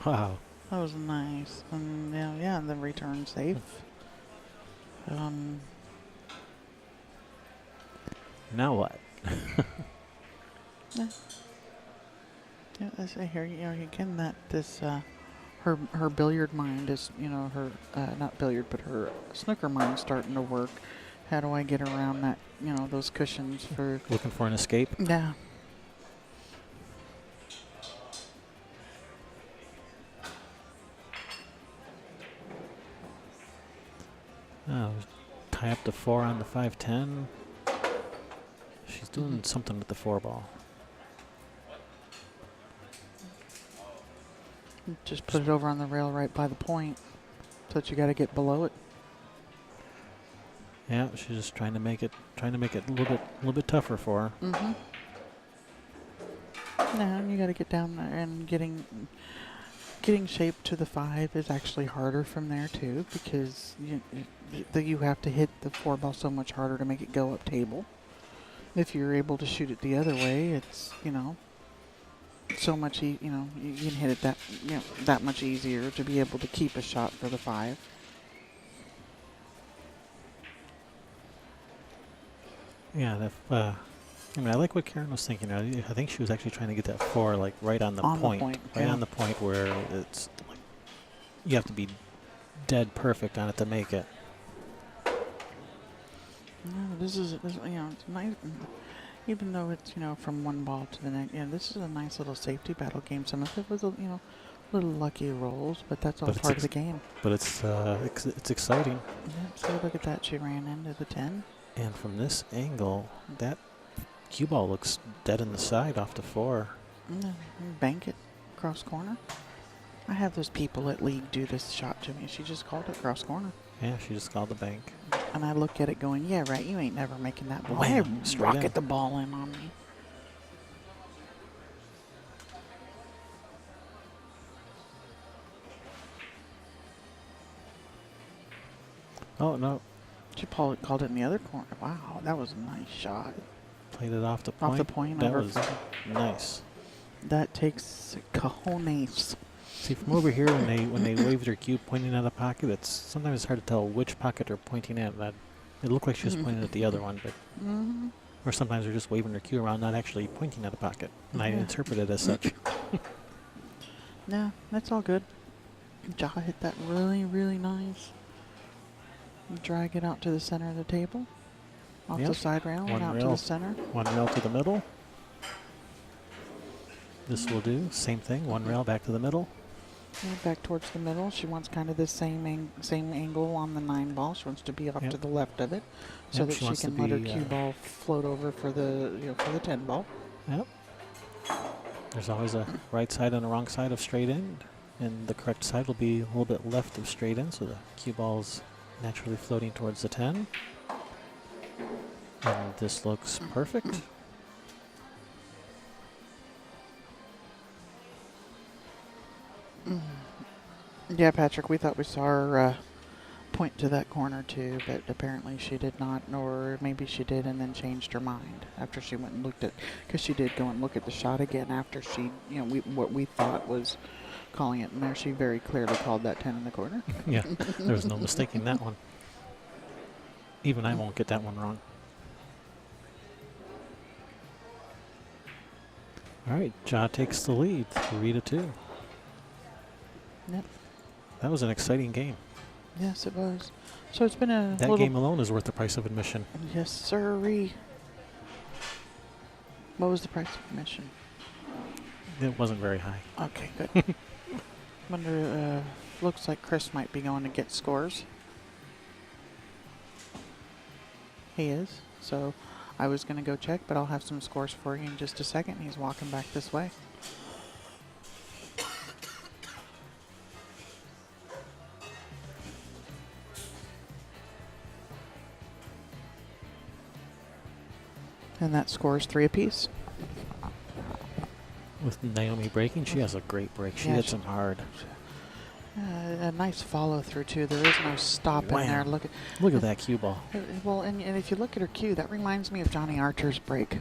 Wow. That was nice. And and the return safe. Now what? Yeah, as I hear again that this her billiard mind is, her not billiard, but her snooker mind starting to work. How do I get around that, those cushions for... Looking for an escape? Yeah. Oh, tie up to 4 on the 5-10. She's doing something with the 4 ball. Just put it over on the rail right by the point, so that you got to get below it. Yeah, she's just trying to make it a little bit tougher for her. Mm-hmm. No, and you got to get down there, and getting shape to the 5 is actually harder from there too, because you have to hit the 4 ball so much harder to make it go up table. If you're able to shoot it the other way, it's so much you can hit it that much easier to be able to keep a shot for the 5. Yeah, I like what Karen was thinking. I think she was actually trying to get that 4 like right on the point, on the point where it's like you have to be dead perfect on it to make it. No, this is it's nice. Even though it's from one ball to the next, this is a nice little safety battle game. Some of it was little lucky rolls, but that's all part of the game. But it's exciting. Yeah, so look at that. She ran into the 10. And from this angle, that cue ball looks dead in the side off the 4. Bank it cross corner. I have those people at league do this shot to me. She just called it cross corner. Yeah, she just called the bank. And I look at it going, yeah, right, you ain't never making that ball. Wham, rocket the ball in on me. Oh, no. She called it in the other corner. Wow, that was a nice shot. Played it off the point. Off the point. That was nice. That takes cojones. See, from over here, when they wave their cue pointing at a pocket, it's sometimes hard to tell which pocket they're pointing at. It looked like she was pointing at the other one, but or sometimes they're just waving their cue around, not actually pointing at a pocket. And I interpret it as such. No, that's all good. Jaha hit that really, really nice. Drag it out to the center of the table. Off the side rail and out to the center. 1 rail to the middle. This will do. Same thing. 1 rail back to the middle. And back towards the middle. She wants kind of the same angle on the 9 ball. She wants to be off to the left of it, so that she can let her cue ball float over for the 10 ball. Yep. There's always a right side and a wrong side of straight end, and the correct side will be a little bit left of straight end, so the cue ball's naturally floating towards the 10. And this looks perfect. Yeah, Patrick, we thought we saw her point to that corner too, but apparently she did not, or maybe she did and then changed her mind after she went and looked at, because she did go and look at the shot again after she, what we thought was calling it, and there she very clearly called that 10 in the corner. Yeah, there's no mistaking that one. Even I won't get that one wrong. All right, Ja takes the lead, 3-2. Yep. That was an exciting game. Yes, it was. So it's been a That game alone is worth the price of admission. Yes, sirree. What was the price of admission? It wasn't very high. Okay, good. Wonder, looks like Chris might be going to get scores. He is. So I was going to go check, but I'll have some scores for you in just a second. He's walking back this way. And that scores 3 apiece. With Naomi breaking, she has a great break. She hits them hard. A nice follow through too. There is no stop in there. Look at that cue ball. Well, and if you look at her cue, that reminds me of Johnny Archer's break.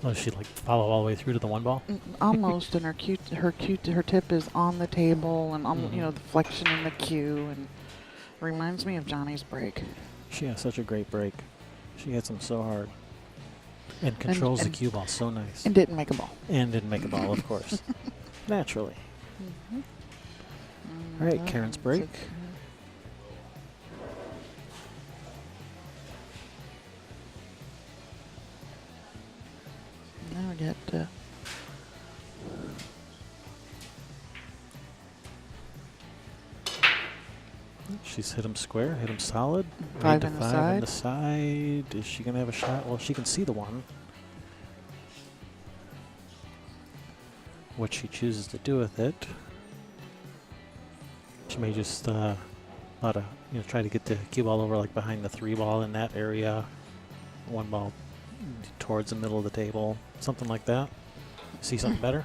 Oh, she like follow all the way through to the 1 ball? Almost, and her tip is on the table, and the flexion in the cue, and reminds me of Johnny's break. She has such a great break. She hits them so hard. And controls the cue ball so nice. And didn't make a ball. And didn't make a ball, of course. Naturally. All right, Karen's break. Now we get She's hit him square, hit him solid. 5 8 to in the 5 side. in the side. Is she going to have a shot? Well, she can see the one. What she chooses to do with it. She may just try to get the cue ball over like behind the 3 ball in that area. 1 ball towards the middle of the table. Something like that. See something better?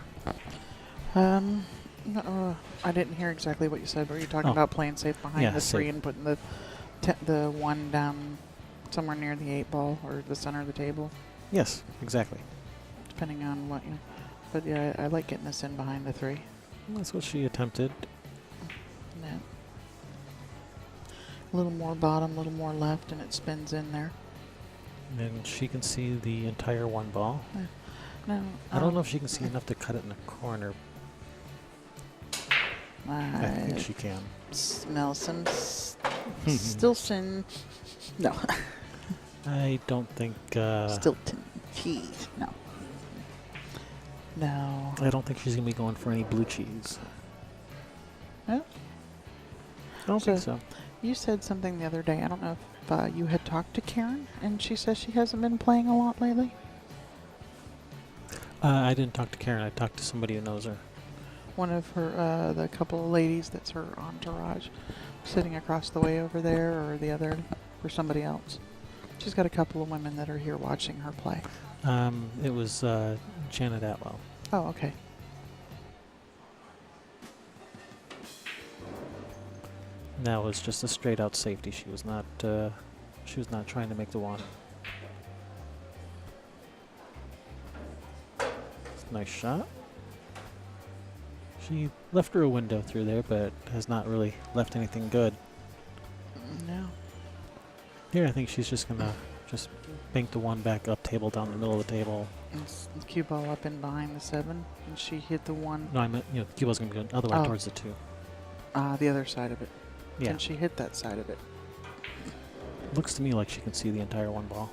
No, I didn't hear exactly what you said. Were you talking Oh. about playing safe behind Yeah, the 3 safe. and putting the 1 down somewhere near the 8 ball or the center of the table? Yes, exactly. Depending on what you. But yeah, I like getting this in behind the 3. That's what she attempted. Yeah. A little more bottom, a little more left, and it spins in there. And she can see the entire 1 ball. No, I don't know if she can see enough to cut it in the corner. I think she can. Smell some Stilton. No, I don't think. Stilton cheese. No. No. I don't think she's gonna be going for any blue cheese. No? I don't think so. You said something the other day. I don't know if you had talked to Karen, and she says she hasn't been playing a lot lately. I didn't talk to Karen. I talked to somebody who knows her. One of her, the couple of ladies that's her entourage, sitting across the way over there, or the other, or somebody else. She's got a couple of women that are here watching her play. It was Janet Atwell. Oh, okay. And that was just a straight out safety. She was not. She was not trying to make the 1. Nice shot. She left her a window through there, but has not really left anything good. No. Here, I think she's just gonna just bank the 1 back up table down the middle of the table. It's cue ball up in behind the 7, and she hit the 1. No, I meant the cue ball's gonna be going the other way towards the 2. The other side of it. Yeah, Can she hit that side of it? looks to me like she can see the entire 1 ball.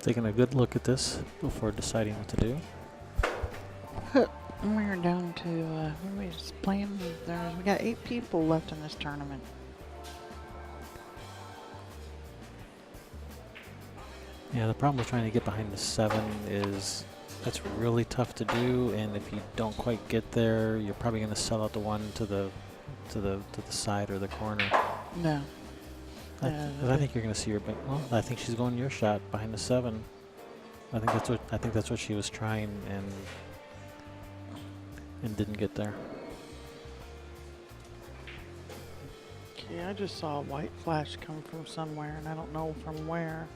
Taking a good look at this before deciding what to do. And we're down to, we're just playing. We got 8 people left in this tournament. Yeah, the problem with trying to get behind the 7 is that's really tough to do, and if you don't quite get there, you're probably going to sell out the 1 to the side or the corner. No. I think you're going to see her. Well, I think she's going your shot behind the 7. I think that's what she was trying and didn't get there. Okay, I just saw a white flash come from somewhere, and I don't know from where.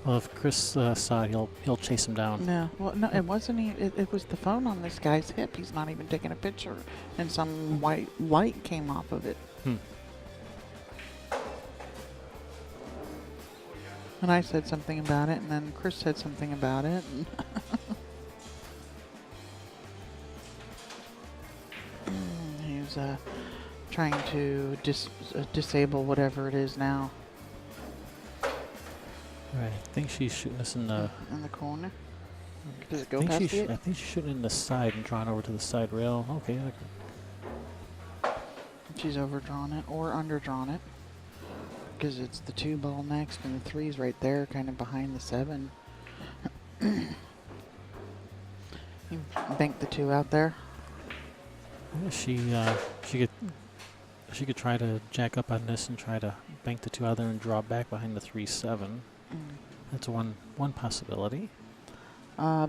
Well, if Chris saw it, he'll chase him down. No, well, no, it wasn't. It was the phone on this guy's hip. He's not even taking a picture, and some white light came off of it. And I said something about it, and then Chris said something about it. And he was trying to disable whatever it is now Right. I think she's shooting us in the. in the corner. Does it go I past think it? she's shooting in the side and drawing over to the side rail. Okay. She's overdrawn it or underdrawn it because it's the 2 ball next and the 3's right there, kind of behind the 7. You bank the 2 out there. Yeah, she could try to jack up on this and try to bank the 2 out there and draw back behind the 3-7. That's one possibility.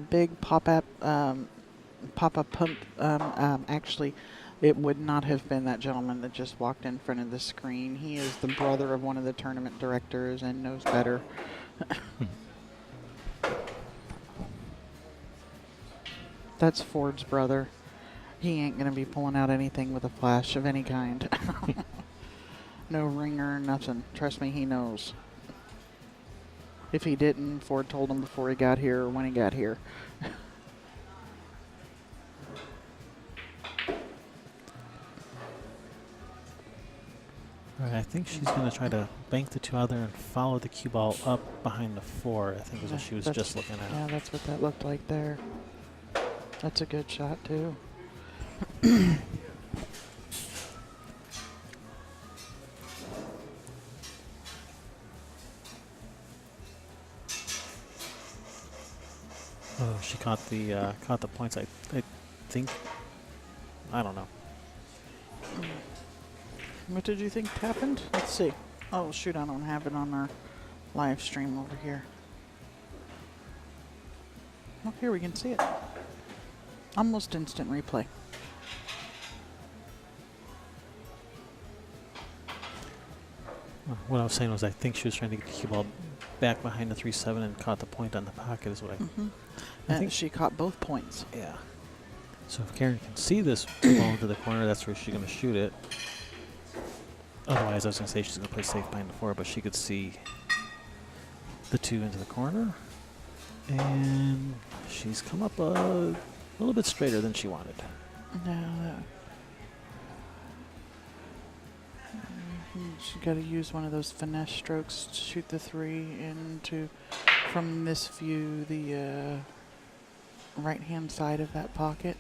big pop-up pump. Actually, it would not have been that gentleman that just walked in front of the screen. He is the brother of one of the tournament directors and knows better. That's Ford's brother. He ain't going to be pulling out anything with a flash of any kind. No ringer, nothing. Trust me, he knows. If he didn't, Ford told him before he got here or when he got here. All right, I think she's going to try to bank the 2 out there and follow the cue ball up behind the 4, I think is what she was just looking at. Yeah, that's what that looked like there. That's a good shot, too. Oh, she caught the points. I think. I don't know. What did you think happened? Let's see. Oh, shoot, I don't have it on our live stream over here. Oh, here we can see it. Almost instant replay. What I was saying was I think she was trying to get the cue ball back behind the 3-7 and caught the point on the pocket is what I think she caught both points. Yeah. So if Karen can see this ball into the corner, that's where she's going to shoot it. Otherwise, I was going to say she's going to play safe behind the 4, but she could see the 2 into the corner. And she's come up a little bit straighter than she wanted. No. She's got to use one of those finesse strokes to shoot the 3 into, from this view, the right-hand side of that pocket.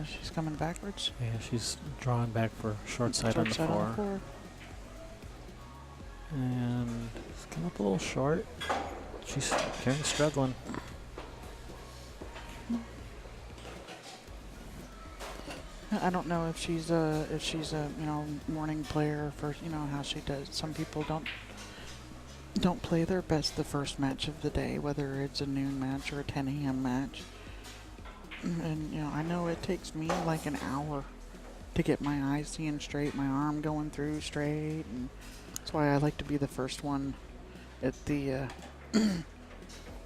She's coming backwards. Yeah, she's drawing back for short side on the 4. And it's come up a little short. Karen's struggling. I don't know if she's a morning player for how she does. Some people don't play their best the first match of the day, whether it's a noon match or a 10 a.m. match. And I know it takes me like an hour to get my eyes seeing straight, my arm going through straight, and that's why I like to be the first one at the when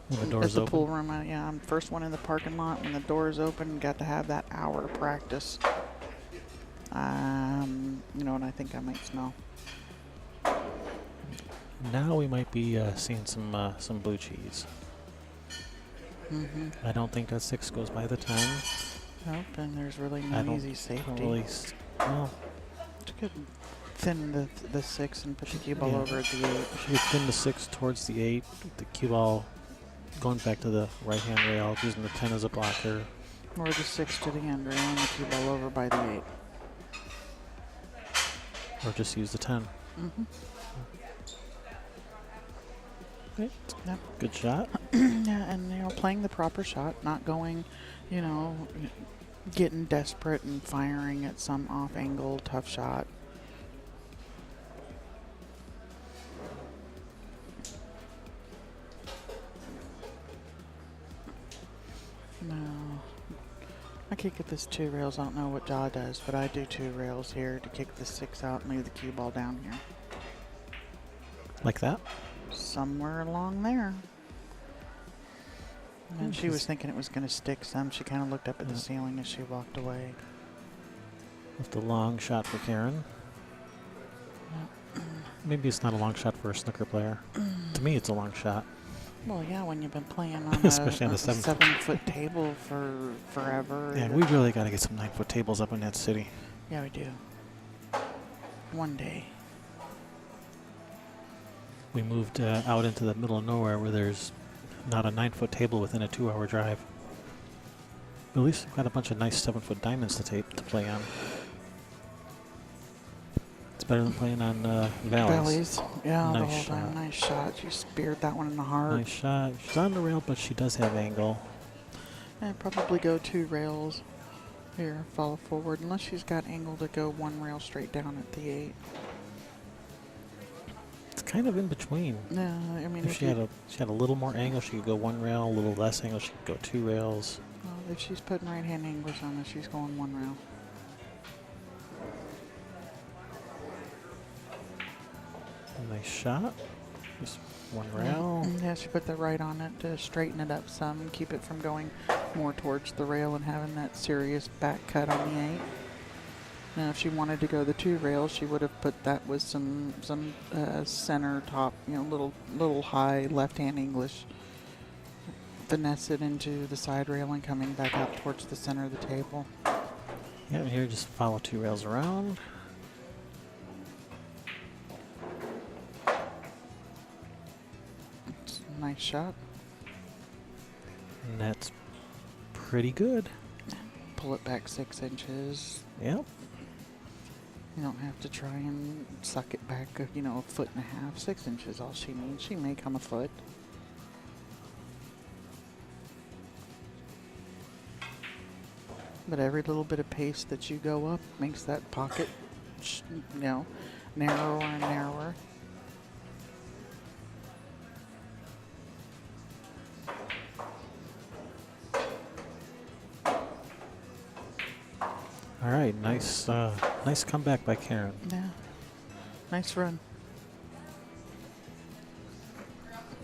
the door's at the open. pool room. I'm first one in the parking lot when the doors open. Got to have that hour of practice. And I think I might smell. Now we might be seeing some blue cheese. I don't think that 6 goes by the time. Nope, and there's really no easy safety. Well, She could thin the 6 and put the cue ball over at the 8. She could thin the 6 towards the 8, the cue ball going back to the right-hand rail, using the 10 as a blocker. Or the 6 to the end rail and the cue ball over by the 8. Or just use the 10. Okay. Yep. Good shot. Yeah, and playing the proper shot, not going, getting desperate and firing at some off-angle tough shot. No. I kick at this 2 rails. I don't know what Jaw does, but I do 2 rails here to kick the 6 out and leave the cue ball down here. Like that? Somewhere along there. And she was thinking it was going to stick some. She kind of looked up at the ceiling as she walked away. Left a long shot for Karen. Maybe it's not a long shot for a snooker player. To me, it's a long shot. Well, yeah, when you've been playing on Especially on a the 7-foot table for forever. Yeah, we really got to get some 9-foot tables up in that city. Yeah, we do. One day. We moved out into the middle of nowhere where there's not a 9-foot table within a 2-hour drive. But at least we've got a bunch of nice 7-foot diamonds to play on. It's better than playing on valleys. Yeah, Nice the whole time. shot. Nice shot. She speared that one in the heart. Nice shot. She's on the rail, but she does have angle. And probably go 2 rails here, follow forward, unless she's got angle to go 1 rail straight down at the 8. It's kind of in between. No, I mean, If she had a little more angle, she could go one rail. A little less angle, she could go two rails. well, if she's putting right-hand English on it, she's going one rail. Nice shot. Just one rail. Yeah, she put the right on it to straighten it up some, keep it from going more towards the rail and having that serious back cut on the 8. Now, if she wanted to go the 2 rails, she would have put that with some center top, little high left-hand English. Finesse it into the side rail and coming back out towards the center of the table. Yeah, here just follow 2 rails around. It's a nice shot. And that's pretty good. Pull it back 6 inches. Yep. You don't have to try and suck it back, a foot and a half. 6 inches all she needs. She may come a foot. But every little bit of pace that you go up makes that pocket, narrower and narrower. All right, nice comeback by Karen. Yeah, nice run.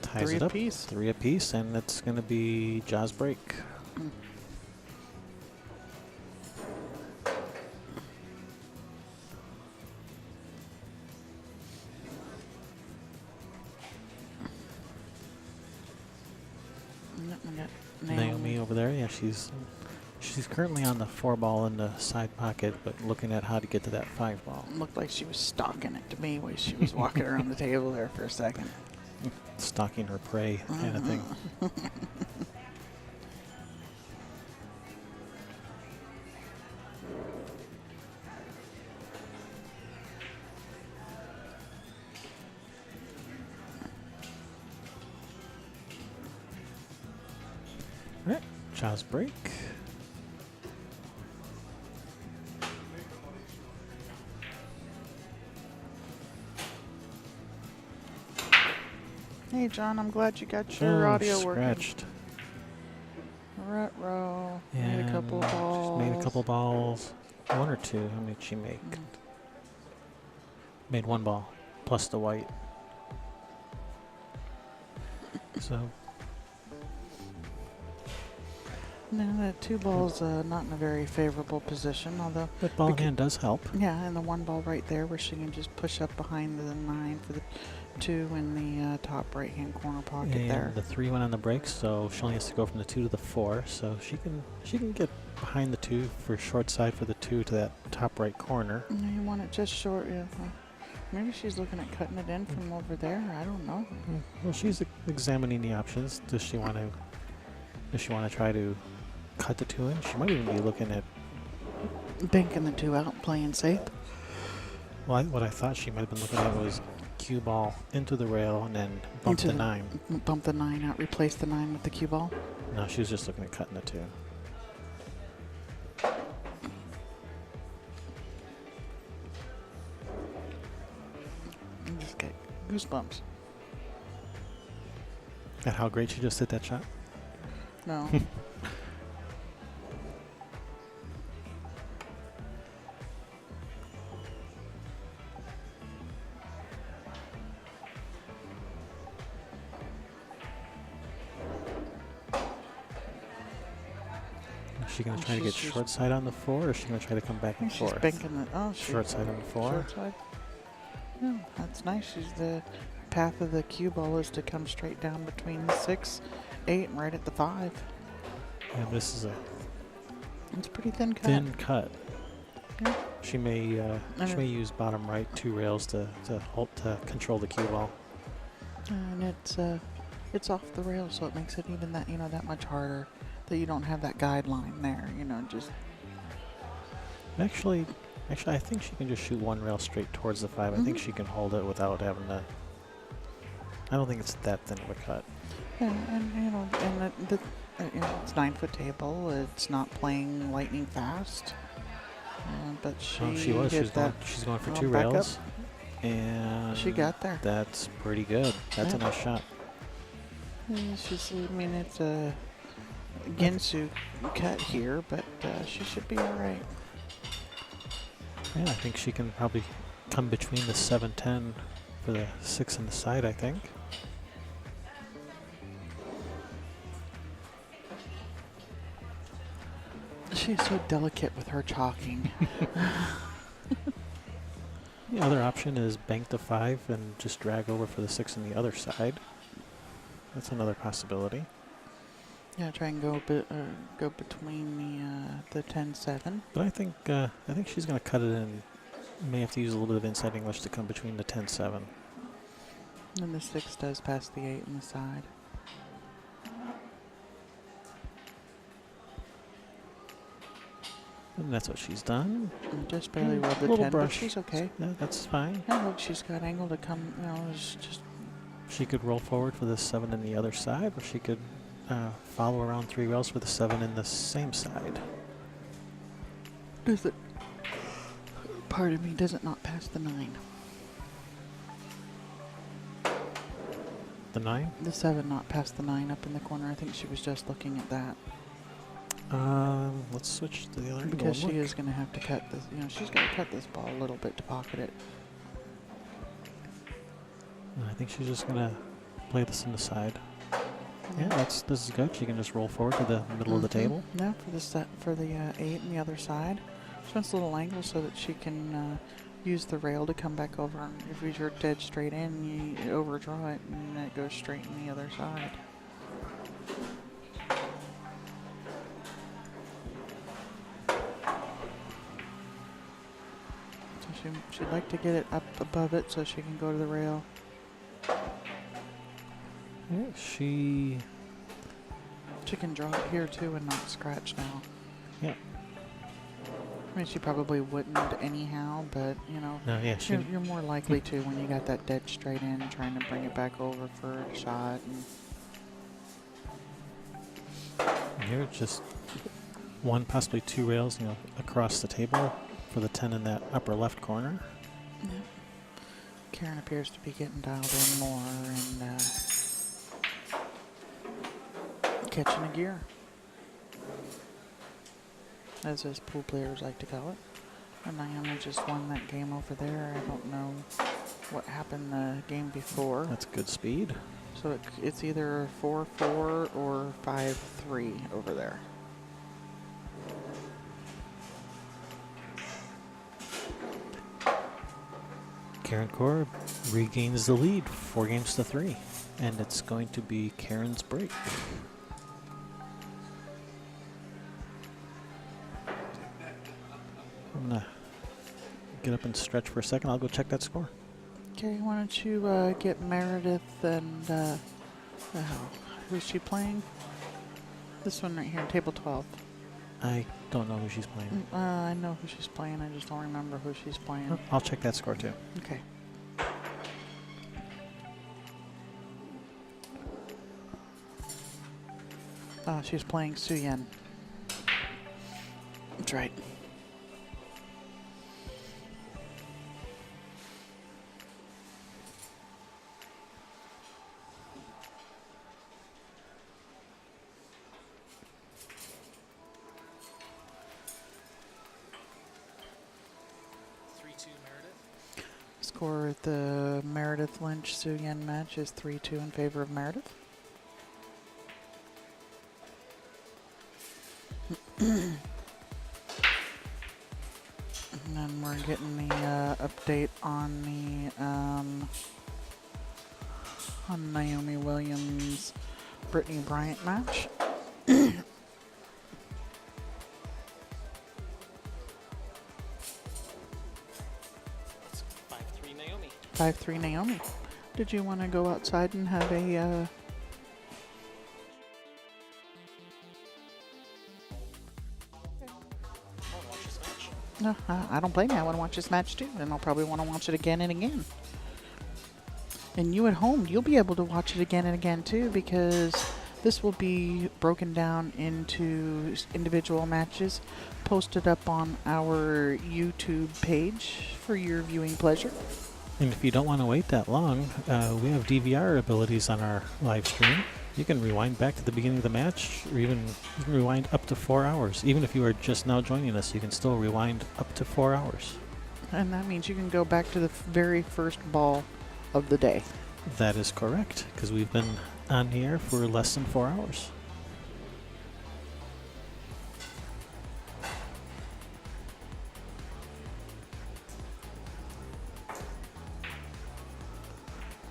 Ties 3 it up. apiece. 3 apiece, and it's going to be Jaws break. We got Naomi over there, yeah, she's currently on the 4-ball in the side pocket, but looking at how to get to that 5-ball. Looked like she was stalking it to me when she was walking around the table there for a second. Stalking her prey kind of thing. All right, Jaws break. Hey, John, I'm glad you got your audio scratched. working. Rut row. Yeah, Made a couple balls. Made a couple balls. 1 or 2. How many did she make? Made 1 ball plus the white. So No, that 2 balls not in a very favorable position, although. that ball in hand does help. Yeah, and the 1 ball right there where she can just push up behind the 9 for the 2 in the top right-hand corner pocket And there. the 3 went on the break, so she only has to go from the 2 to the 4. So she can get behind the 2 for short side for the 2 to that top right corner. No, you want it just short. Yeah. Maybe she's looking at cutting it in from over there. I don't know. Well, she's examining the options. Does she want to try to cut the 2 in? She might even be looking at. Banking the 2 out, playing safe. Well, what I thought she might have been looking at was cue ball into the rail and then bump the 9. Bump the 9 out, replace the 9 with the cue ball. No, she was just looking at cutting the 2. I just get goosebumps. At how great she just hit that shot. No. Is she going to try to get short side on the 4, or is she going to try to come back and She's forth? banking the Short side on the 4. Short side. Yeah, that's nice. The path of the cue ball is to come straight down between the 6, 8, and right at the 5. Yeah, this is a It's a pretty thin cut. thin cut. Yeah. She may use bottom right 2 rails to control the cue ball. And it's off the rail, so it makes it even that much harder. That you don't have that guideline there. Just. Actually, I think she can just shoot 1 rail straight towards the 5. I think she can hold it without having to. I don't think it's that thin of a cut. Yeah, and it's 9-foot table. It's not playing lightning fast. But She was. She's going for 2 rails. And She got there. That's pretty good. That's a Yeah. nice shot. She's, I mean, it's a Ginsu cut here, but she should be all right. Yeah, I think she can probably come between the 7-10 for the 6 and the side, I think. She's so delicate with her chalking. The other option is bank the 5 and just drag over for the 6 on the other side. That's another possibility. Yeah, try and go go between the 10-7. But I think she's going to cut it in. May have to use a little bit of inside English to come between the 10-7. And the 6 does pass the 8 on the side. And that's what she's done. And just barely rubbed the Little 10, brush. but she's okay. Yeah, that's fine. And look, she's got angle to come, you know, it's just... She could roll forward for the 7 on the other side, or she could follow around 3 rails for the 7 in the same side. Does it... Pardon me, does it not pass the 9? The 9? The 7 not past the 9 up in the corner. I think she was just looking at that. Let's switch to the other angle. Because she is going to have to cut this, you know, she's going to cut this ball a little bit to pocket it. I think she's just going to play this in the side. Yeah, this is good. She can just roll forward to the middle of the table. Yeah, for the set for the 8 on the other side. She wants a little angle so that she can use the rail to come back over. And if you're dead straight in, you overdraw it, and it goes straight in the other side. So she'd like to get it up above it so she can go to the rail. Yeah, she can draw it here too and not scratch now. Yeah. I mean, she probably wouldn't anyhow, but you know, No, yeah, you're more likely to when you got that dead straight in, trying to bring it back over for a shot. And here just 1, possibly 2 rails, across the table for the 10 in that upper left corner. yeah. Karen appears to be getting dialed in more and catching a gear, as us pool players like to call it. And Naomi just won that game over there. I don't know what happened the game before. That's good speed. So it's either 4-4 or 5-3 over there. Karen Corr regains the lead, 4-3, and it's going to be Karen's break. I'm gonna get up and stretch for a second. I'll go check that score. Okay, why don't you get Meredith and who's she playing? This one right here, table 12. I don't know who she's playing. I know who she's playing. I just don't remember who she's playing. I'll check that score too. Okay. She's playing Su Yen. That's right. Score at the Meredith Lynch Su Yen match is 3-2 in favor of Meredith. And then we're getting the update on the on Naomi Williams Brittany Bryant match. 5-3 Naomi. Did you want to go outside and have a No, I don't blame you. I want to watch this match too, and I'll probably want to watch it again and again. And you at home, you'll be able to watch it again and again too, because this will be broken down into individual matches, posted up on our YouTube page for your viewing pleasure. And if you don't want to wait that long, we have DVR abilities on our live stream. You can rewind back to the beginning of the match, or even you can rewind up to 4 hours. Even if you are just now joining us, you can still rewind up to 4 hours. And that means you can go back to the very first ball of the day. That is correct, because we've been on the air for less than 4 hours.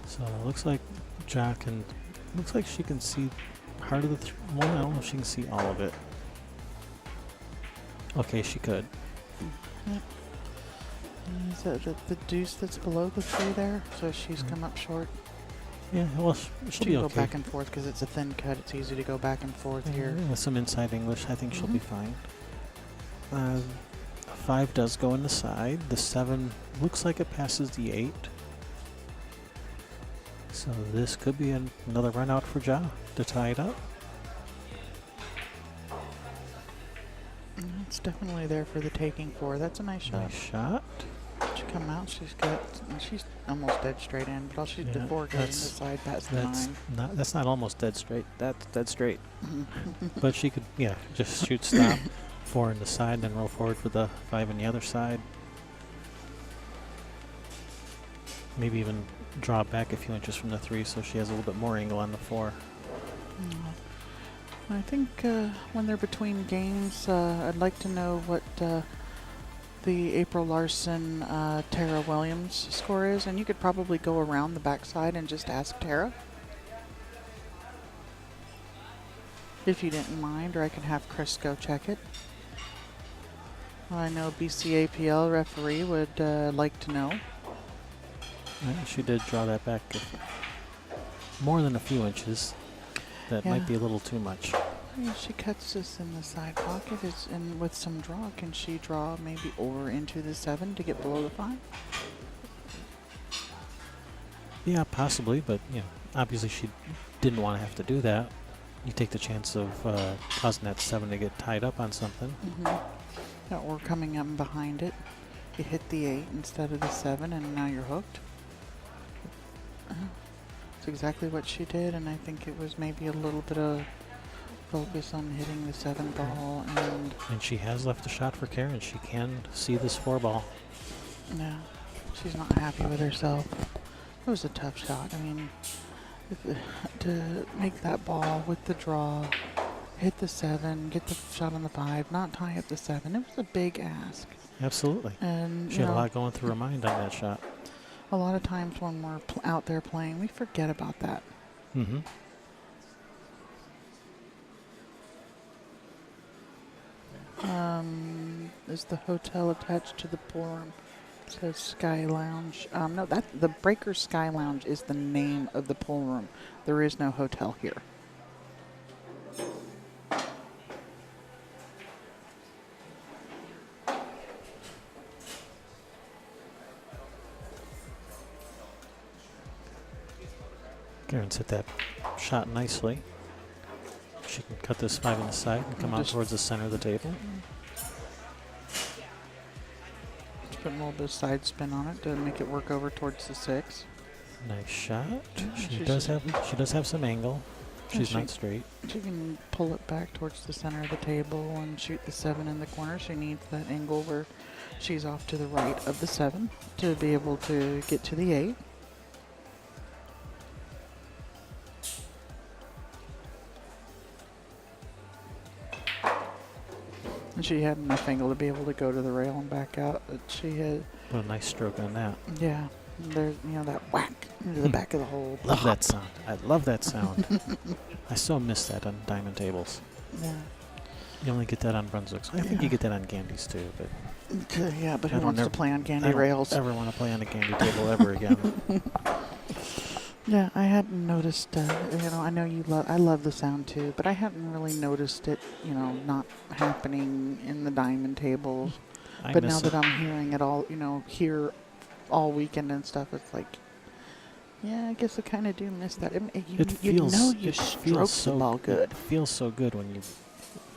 So it looks like looks like she can see part of the one. I don't know if she can see all of it. Okay, she could. Yep. Is that the deuce that's below the 3 there? So she's come up short. Yeah, well, She she'll can be go okay. back and forth because it's a thin cut. It's easy to go back and forth here. With some inside English, I think she'll be Mhm. fine. 5 does go in the side. The 7 looks like it passes the 8. So this could be another run out for Ja to tie it up. It's definitely there for the taking for. That's a nice shot. Nice shot. She come out. She's almost dead straight in, but all she's Yeah, before getting the side past the 9. That's not almost dead straight. That's dead straight. But she could, just shoot stop, 4 in the side, then roll forward for the 5 on the other side. Maybe even draw back a few inches from the 3 so she has a little bit more angle on the 4. I think when they're between games, I'd like to know what the April Larson, Tara Williams score is, and you could probably go around the backside and just ask Tara. If you didn't mind, or I can have Chris go check it. Well, I know BCAPL referee would like to know. She did draw that back more than a few inches. That might be a little too much. She cuts this in the side pocket, and with some draw, can she draw maybe over into the 7 to get below the 5? Yeah, possibly, but obviously she didn't want to have to do that. You take the chance of causing that 7 to get tied up on something. Or coming up behind it. You hit the 8 instead of the 7, and now you're hooked. That's exactly what she did, and I think it was maybe a little bit of focus on hitting the 7 ball, and she has left a shot for Karen. She can see this 4 ball. Yeah, she's not happy with herself. It was a tough shot. I mean, to make that ball with the draw, hit the 7, get the shot on the 5, not tie up the 7. It was a big ask. Absolutely. And she had a lot going through her mind on that shot. A lot of times when we're out there playing, we forget about that. Mm-hmm. Is the hotel attached to the pool room? It says Sky Lounge. No, the Breaker Sky Lounge is the name of the pool room. There is no hotel here. Karen's hit that shot nicely. She can cut this 5 on the side and come out towards the center of the table. Just put a little bit of side spin on it to make it work over towards the 6. Nice shot. She does have some angle. She's not straight. She can pull it back towards the center of the table and shoot the 7 in the corner. She needs that angle where she's off to the right of the 7 to be able to get to the 8. And she had enough angle to be able to go to the rail and back out. But she had... What a nice stroke on that. Yeah. There's, that whack into the back of the hole. Love that sound. I love that sound. I so miss that on diamond tables. Yeah. You only get that on Brunswicks. I think you get that on Gandy's too, but... Yeah, but who wants to play on Gandy rails? I don't ever want to play on a Gandy table ever again. Yeah, I hadn't noticed, I know I love the sound too, but I hadn't really noticed it, not happening in the diamond tables. But now that I'm hearing it all, here all weekend and stuff, it's like, yeah, I guess I kind of do miss that. You stroke the ball good. It feels so good when you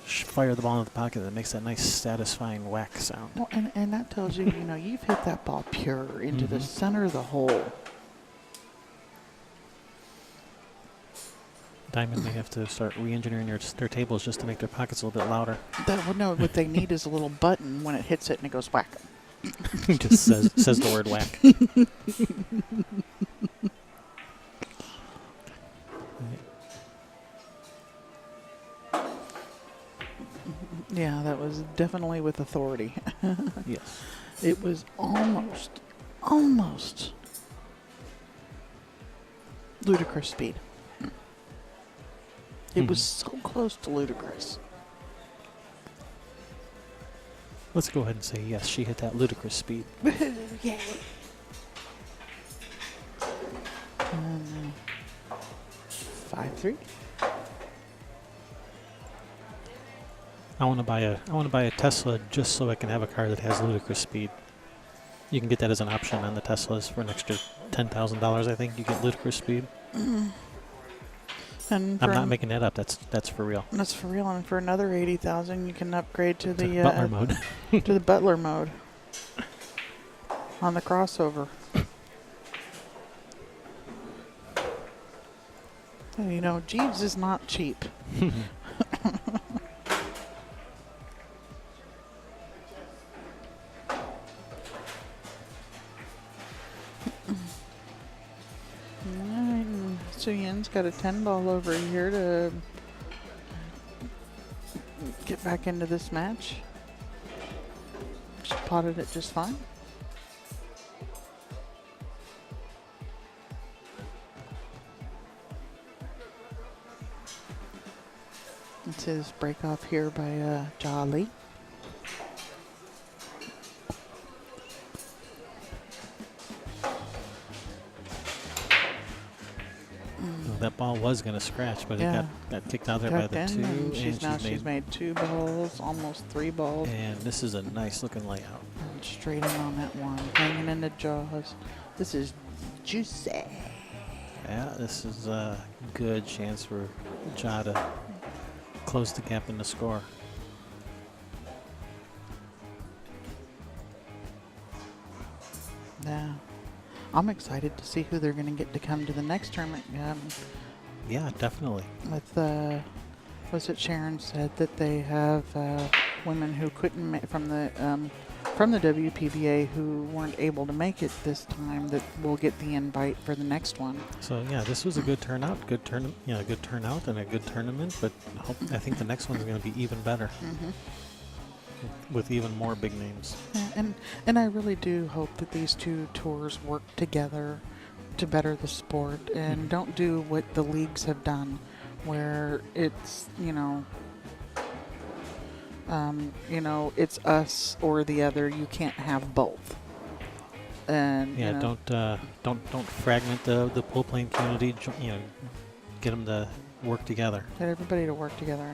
fire the ball into the pocket that makes that nice satisfying whack sound. Well, and that tells you, you know, you've hit that ball pure into the center of the hole. Diamond may have to start re-engineering their tables just to make their pockets a little bit louder. No, what they need is a little button when it hits it and it goes whack. Just says the word whack. Yeah, that was definitely with authority. Yes. It was almost ludicrous speed. It was so close to ludicrous. Let's go ahead and say yes, she hit that ludicrous speed. Yay! 5-3. I want to buy a Tesla just so I can have a car that has ludicrous speed. You can get that as an option on the Teslas for an extra $10,000. I think you get ludicrous speed. And I'm not making that up. That's for real. That's for real. And for another 80,000, you can upgrade to the Butler mode. to the Butler mode on the crossover. And, you know, Jeeves is not cheap. So Yen's got a 10 ball over here to get back into this match. She potted it just fine. It's his break off here by Jolly. That ball was going to scratch, but it got kicked out there by the two. And she's made 2 balls, almost 3 balls. And this is a nice looking layout. And straight in on that one, hanging in the jaws. This is juicy. Yeah, this is a good chance for Ja to close the gap in the score. Yeah. I'm excited to see who they're going to get to come to the next tournament. Yeah, definitely. With was it Sharon said that they have women who couldn't make from the WPBA who weren't able to make it this time that will get the invite for the next one. So yeah, this was a good turnout, good turnout and a good tournament. But I think the next one's going to be even better. With even more big names. Yeah, and I really do hope that these two tours work together to better the sport and don't do what the leagues have done, where it's it's us or the other. You can't have both. And yeah, don't fragment the pool playing community. Get them to work together. Get everybody to work together,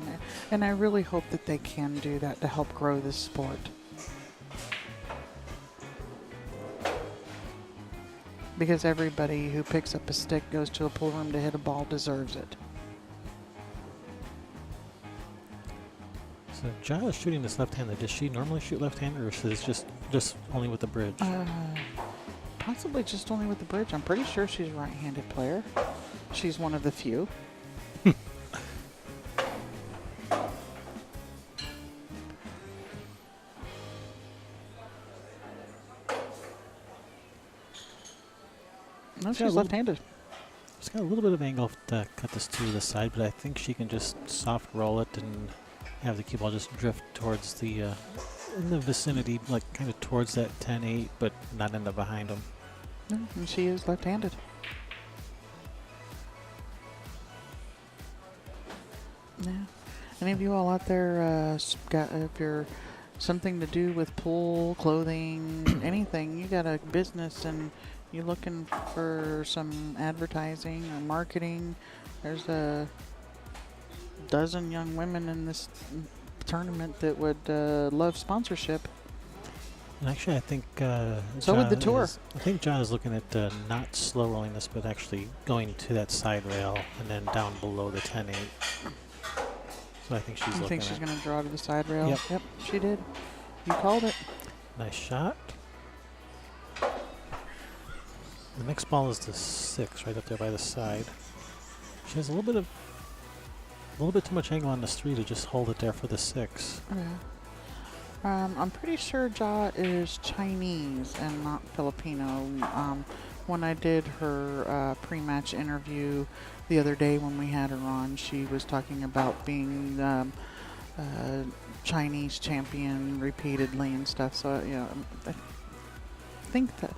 and I really hope that they can do that to help grow this sport. Because everybody who picks up a stick, goes to a pool room to hit a ball, deserves it. So Ja is shooting this left-handed. Does she normally shoot left-handed, or is this just only with the bridge? Possibly just only with the bridge. I'm pretty sure she's a right-handed player. She's one of the few. No, she's left-handed. She's got a little bit of angle to cut this to the side, but I think she can just soft roll it and have the cue ball just drift towards the in the vicinity, like kind of towards that 10-8, but not end up behind them. No, and she is left-handed. Yeah. Any of you all out there if you're something to do with pool, clothing, anything, you got a business and you're looking for some advertising or marketing, there's a dozen young women in this tournament that would love sponsorship. And actually, I think so would the tour. I think John is looking at not slow rolling this, but actually going to that side rail and then down below the 10-8. So I think she's You looking think she's at. going to draw to the side rail? Yep. Yep, she did. You called it. Nice shot. The next ball is the 6, right up there by the side. She has a little bit too much angle on this 3 to just hold it there for the 6. Yeah. I'm pretty sure Ja is Chinese and not Filipino. When I did her pre-match interview the other day when we had her on, she was talking about being Chinese champion repeatedly and stuff. So I think that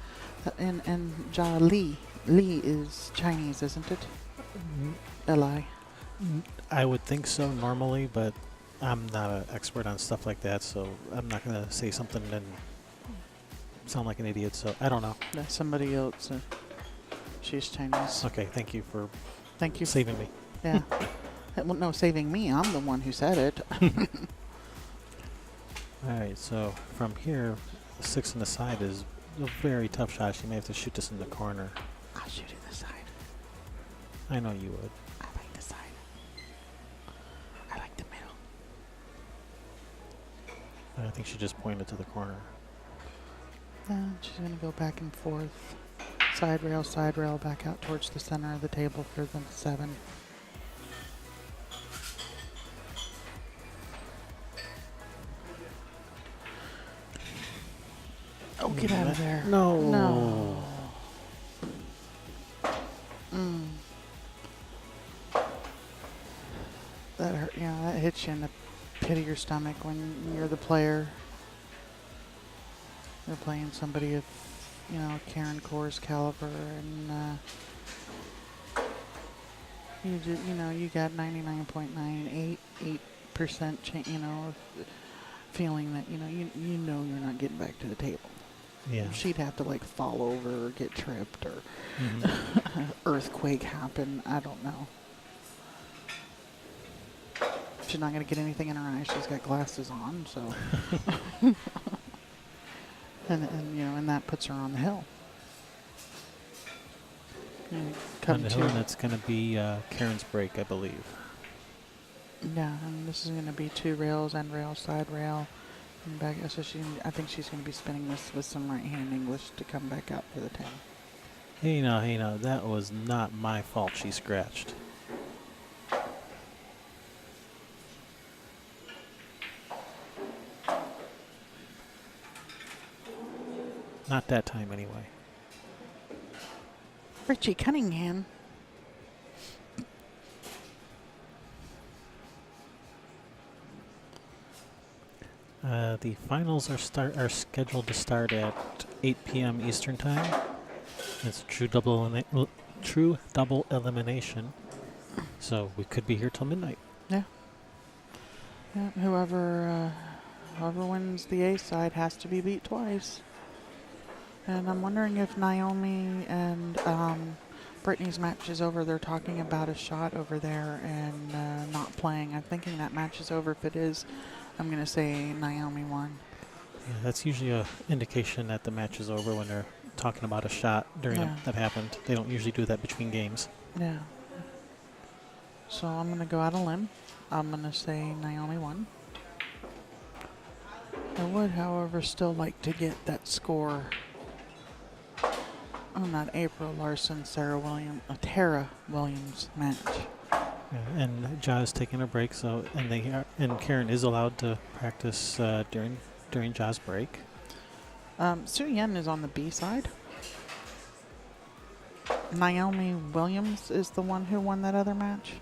and Ja Li is Chinese, isn't it? Li. I would think so normally, but I'm not an expert on stuff like that, so I'm not going to say something and sound like an idiot, so I don't know. That's somebody else. She's Chinese. Okay, thank you for Thank you. saving me. Yeah. Well, no, saving me. I'm the one who said it. Alright, so from here, the 6 on the side is a very tough shot. She may have to shoot this in the corner. I'll shoot it the side. I know you would. I like the side. I like the middle. I think she just pointed to the corner. She's going to go back and forth. Side rail, back out towards the center of the table for the 7. Oh, get out of there. No. No. That hurt. That hits you in the pit of your stomach when you're the player. You're playing somebody of, Karen Corr's caliber, and you got 99.988% feeling that you're not getting back to the table. Yeah. She'd have to fall over or get tripped or Mm-hmm. earthquake happen. I don't know. She's not going to get anything in her eyes. She's got glasses on, so. and that puts her on the hill. On the hill, and it's going to be Karen's break, I believe. Yeah, and this is going to be 2 rails, end rail, side rail, and back. So I think she's going to be spinning this with some right-hand English to come back out for the 10. Hey now, that was not my fault she scratched. Not that time, anyway. Richie Cunningham. The finals are scheduled to start at 8 p.m. Eastern Time. It's true double elimination, so we could be here till midnight. Yeah. Whoever wins the A side has to be beat twice. And I'm wondering if Naomi and Brittany's match is over. They're talking about a shot over there and not playing. I'm thinking that match is over. If it is, I'm going to say Naomi won. Yeah, that's usually an indication that the match is over when they're talking about a shot during that happened. They don't usually do that between games. Yeah. So I'm going to go out on a limb. I'm going to say Naomi won. I would, however, still like to get that score on that April Larson, Tara Williams match. Yeah, and Ja's taking a break, so and Karen is allowed to practice during Ja's break. Su Yen is on the B side. Naomi Williams is the one who won that other match.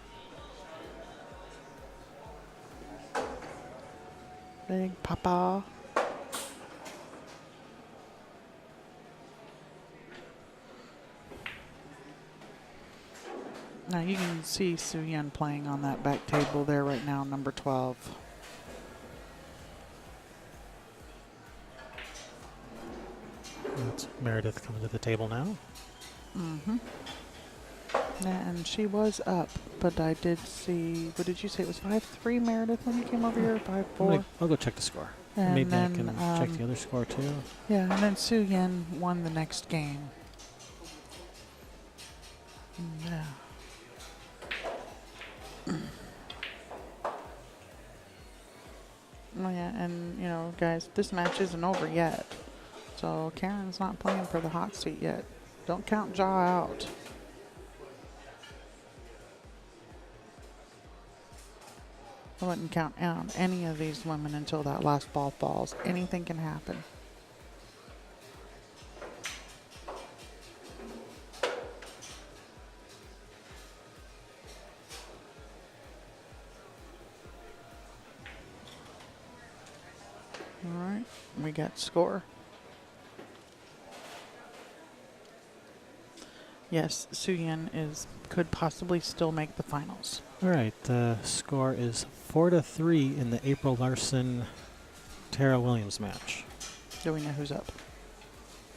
Big Papa. Now you can see Su Yen playing on that back table there right now, number 12. That's Meredith coming to the table now. Mm-hmm. Yeah, and she was up, but I did see, what did you say? It was 5-3 Meredith when you came over here? 5-4? I'll go check the score. And maybe then, I can check the other score too. Yeah, and then Su Yen won the next game. Yeah. guys, this match isn't over yet. So Karen's not playing for the hot seat yet. Don't count Jaw out. I wouldn't count out any of these women until that last ball falls. Anything can happen. All right, we got score. Yes, Suyin could possibly still make the finals. All right, the score is 4-3 in the April Larson Tara Williams match. Do we know who's up?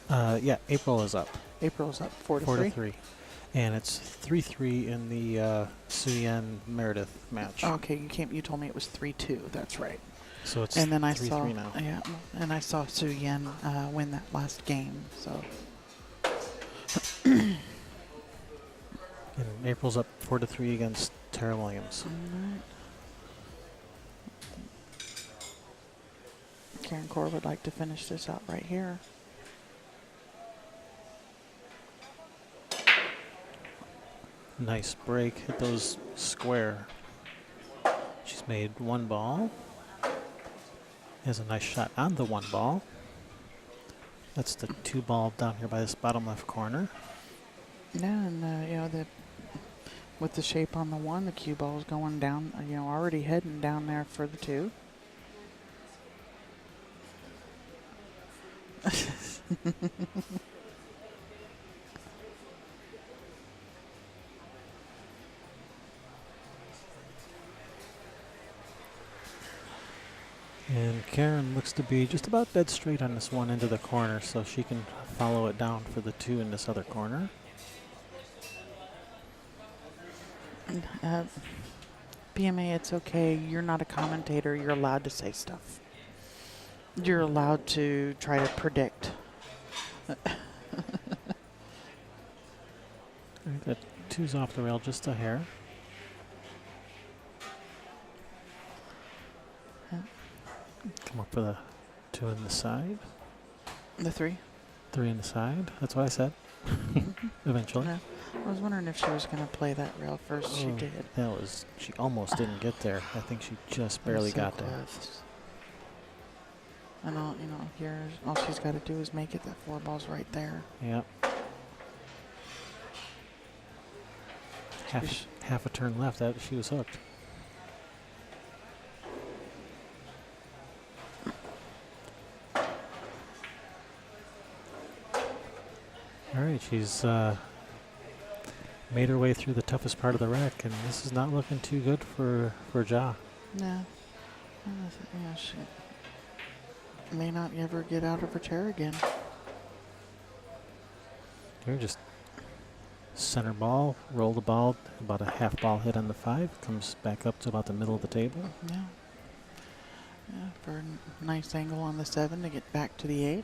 Yeah, April is up. April's up 4-3. 4-3. And it's 3-3 in the Suyen Meredith match. Okay, you told me it was 3-2. That's right. So it's And then I 3-3 saw now. Yeah, and I saw Suyin win that last game. So And April's up 4-3 against Tara Williams. alright. Karen Corr would like to finish this out right here. Nice break. Hit those square. She's made one ball. Has a nice shot on the one ball. That's the two ball down here by this bottom left corner. Yeah, and with the shape on the one, the cue ball is going down. Already heading down there for the two. And Karen looks to be just about dead straight on this one into the corner, so she can follow it down for the two in this other corner. BMA, it's okay. You're not a commentator. You're allowed to say stuff. You're allowed to try to predict. That two's off the rail just a hair. Come up for the two in the side. The three? Three in the side. That's what I said. Eventually. Yeah. I was wondering if she was going to play that rail first. She did. She almost didn't get there. I think she just barely got there. And all she's got to do is make it. That four ball's right there. Yep. Half a turn left. She was hooked. All right, she's made her way through the toughest part of the rack, and this is not looking too good for Ja. No. She may not ever get out of her chair again. Here, just center ball, roll the ball, about a half ball hit on the 5, comes back up to about the middle of the table. Yeah. Yeah, for a nice angle on the 7 to get back to the 8.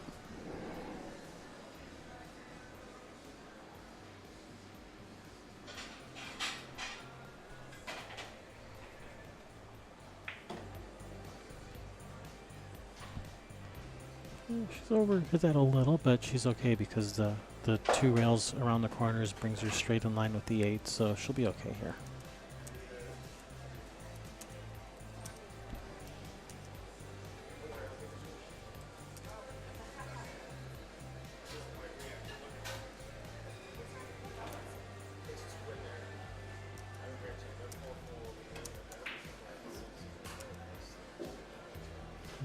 She's over hit that a little, but she's okay because the two rails around the corners brings her straight in line with the 8, so she'll be okay here.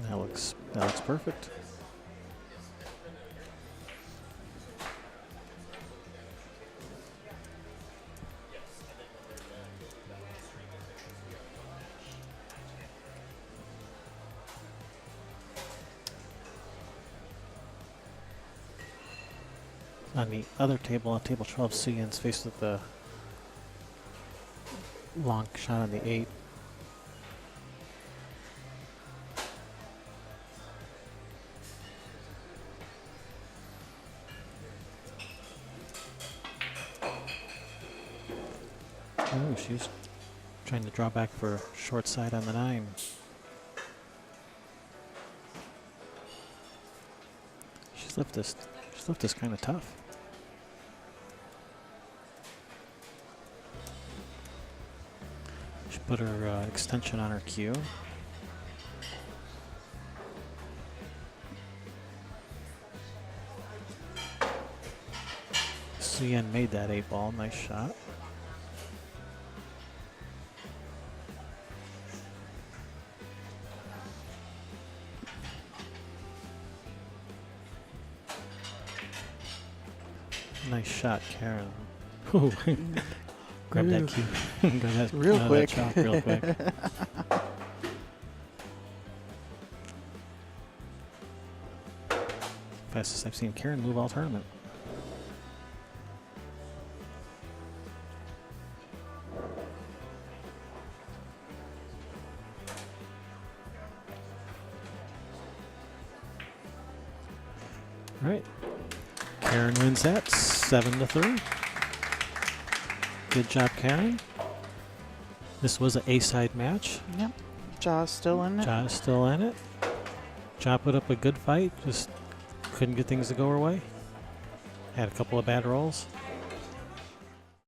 That looks perfect. On the other table, on table 12, Suyen's faced with the long shot on the 8. Oh, she's trying to draw back for short side on the 9. She's left this kind of tough. She put her extension on her cue. Suyen made that 8-ball. Nice shot. Nice shot, Karen. Ooh. Grab that cue. Grab that, Real quick. That chalk real quick. Fastest I've seen Karen move all tournament. All right. Karen wins that 7-3. Good job, Karen. This was an A-side match. Yep. Jaw's still in it. Jaw's still in it. Jaw put up a good fight, just couldn't get things to go her way. Had a couple of bad rolls.